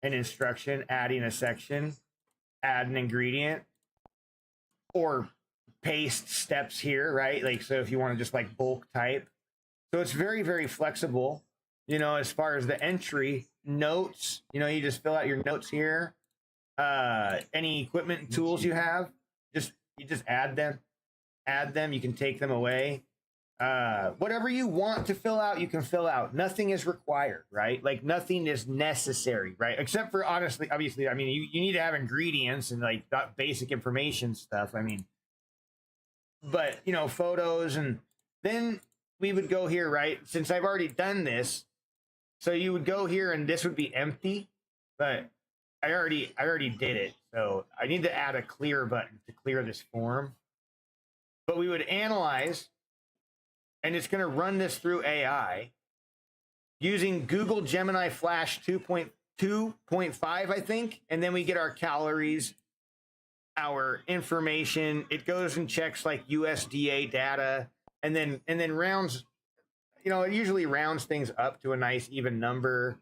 an instruction, adding a section, add an ingredient, or paste steps here, right? Like, so if you want to just like bulk type. So it's very, very flexible, as far as the entry notes, you just fill out your notes here. Any equipment and tools you have, you just add them, you can take them away. Whatever you want to fill out, you can fill out. Nothing is required, right? Like nothing is necessary, right? Except for obviously, I mean, you need to have ingredients and like that basic information stuff. I mean, but photos, and then we would go here, right? Since I've already done this, so you would go here and this would be empty, but I already did it. So I need to add a clear button to clear this form. But we would analyze, and it's going to run this through AI using Google Gemini Flash 2.2.5, I think. And then we get our calories, our information. It goes and checks like USDA data, and then rounds, it usually rounds things up to a nice even number.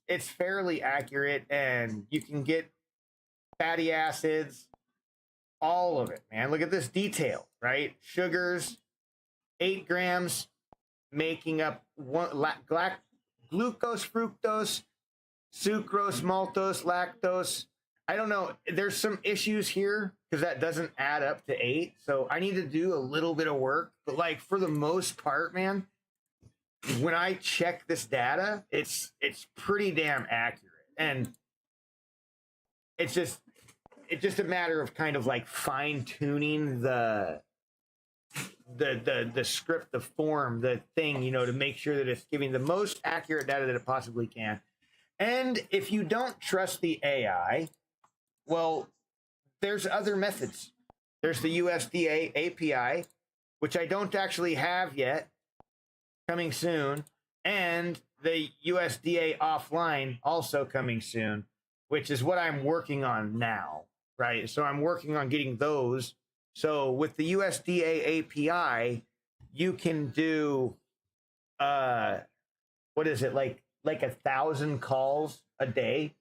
It's fairly accurate, and you can get fatty acids, all of it, man. Look at this detail, right? Sugars, 8 grams, making up glucose, fructose, sucrose, maltose, lactose. I don't know. There's some issues here because that doesn't add up to 8. So I need to do a little bit of work. But like for the most part, man, when I check this data, it's pretty damn accurate. And it's just a matter of kind of like fine tuning the script, the form, the thing, to make sure that it's giving the most accurate data that it possibly can. And if you don't trust the AI, well, there's other methods. There's the USDA API, which I don't actually have yet, coming soon, and the USDA offline also coming soon, which is what I'm working on now, right? So I'm working on getting those. So with the USDA API, you can do what is it, like 1,000 calls a day,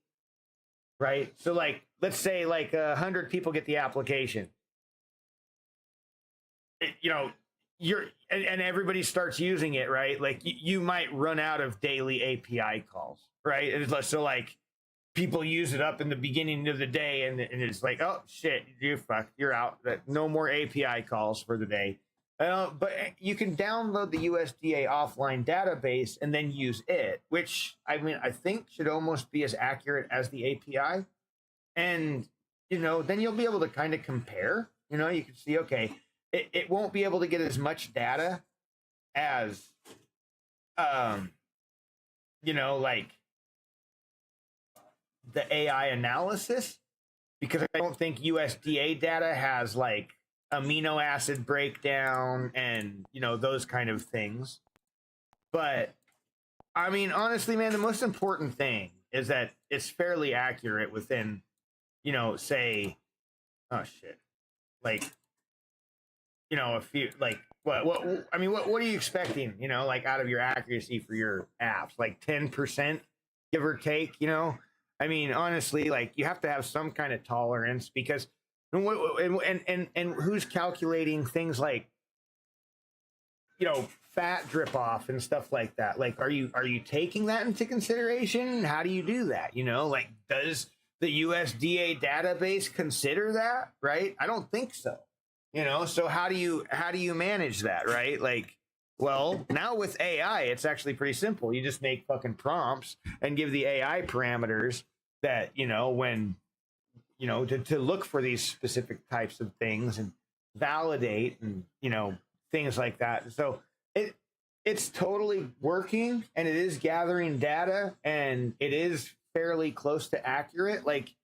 right? So like let's say like 100 people get the application. And everybody starts using it, right? Like you might run out of daily API calls, right? And so like people use it up in the beginning of the day, and it's like, oh shit, you're out. No more API calls for the day. But you can download the USDA offline database and then use it, which I mean I think should almost be as accurate as the API. And then you'll be able to kind of compare. You can see, okay, it won't be able to get as much data as like the AI analysis, because I don't think USDA data has like amino acid breakdown and those kind of things. But I mean, honestly, man, the most important thing is that it's fairly accurate within say, oh shit, like a few, like what I mean, what are you expecting, like out of your accuracy for your apps, like 10%, give or take. I mean, honestly, like you have to have some kind of tolerance, because and who's calculating things like fat drip off and stuff like that? Like are you taking that into consideration? How do you do that? Like does the USDA database consider that, right? I don't think so. So how do you manage that, right? Like, well, now with AI, it's actually pretty simple. You just make fucking prompts and give the AI parameters that, when, to look for these specific types of things and validate and, things like that. So it's totally working, and it is gathering data, and it is fairly close to accurate. Like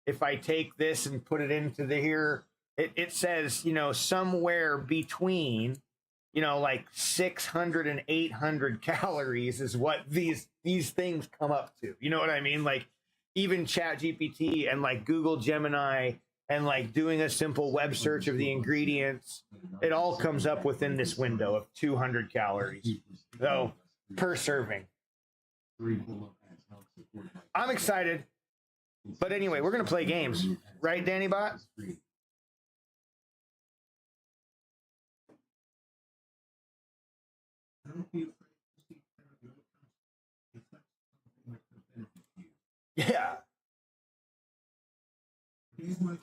if I take this and put it into here, it says, somewhere between, like 600 and 800 calories is what these things come up to. You know what I mean? Like even Chat GPT and like Google Gemini and like doing a simple web search of the ingredients, it all comes up within this window of 200 calories. So per serving. I'm excited. But anyway, we're going to play games. Right, Danny Bot? Yeah. Here's my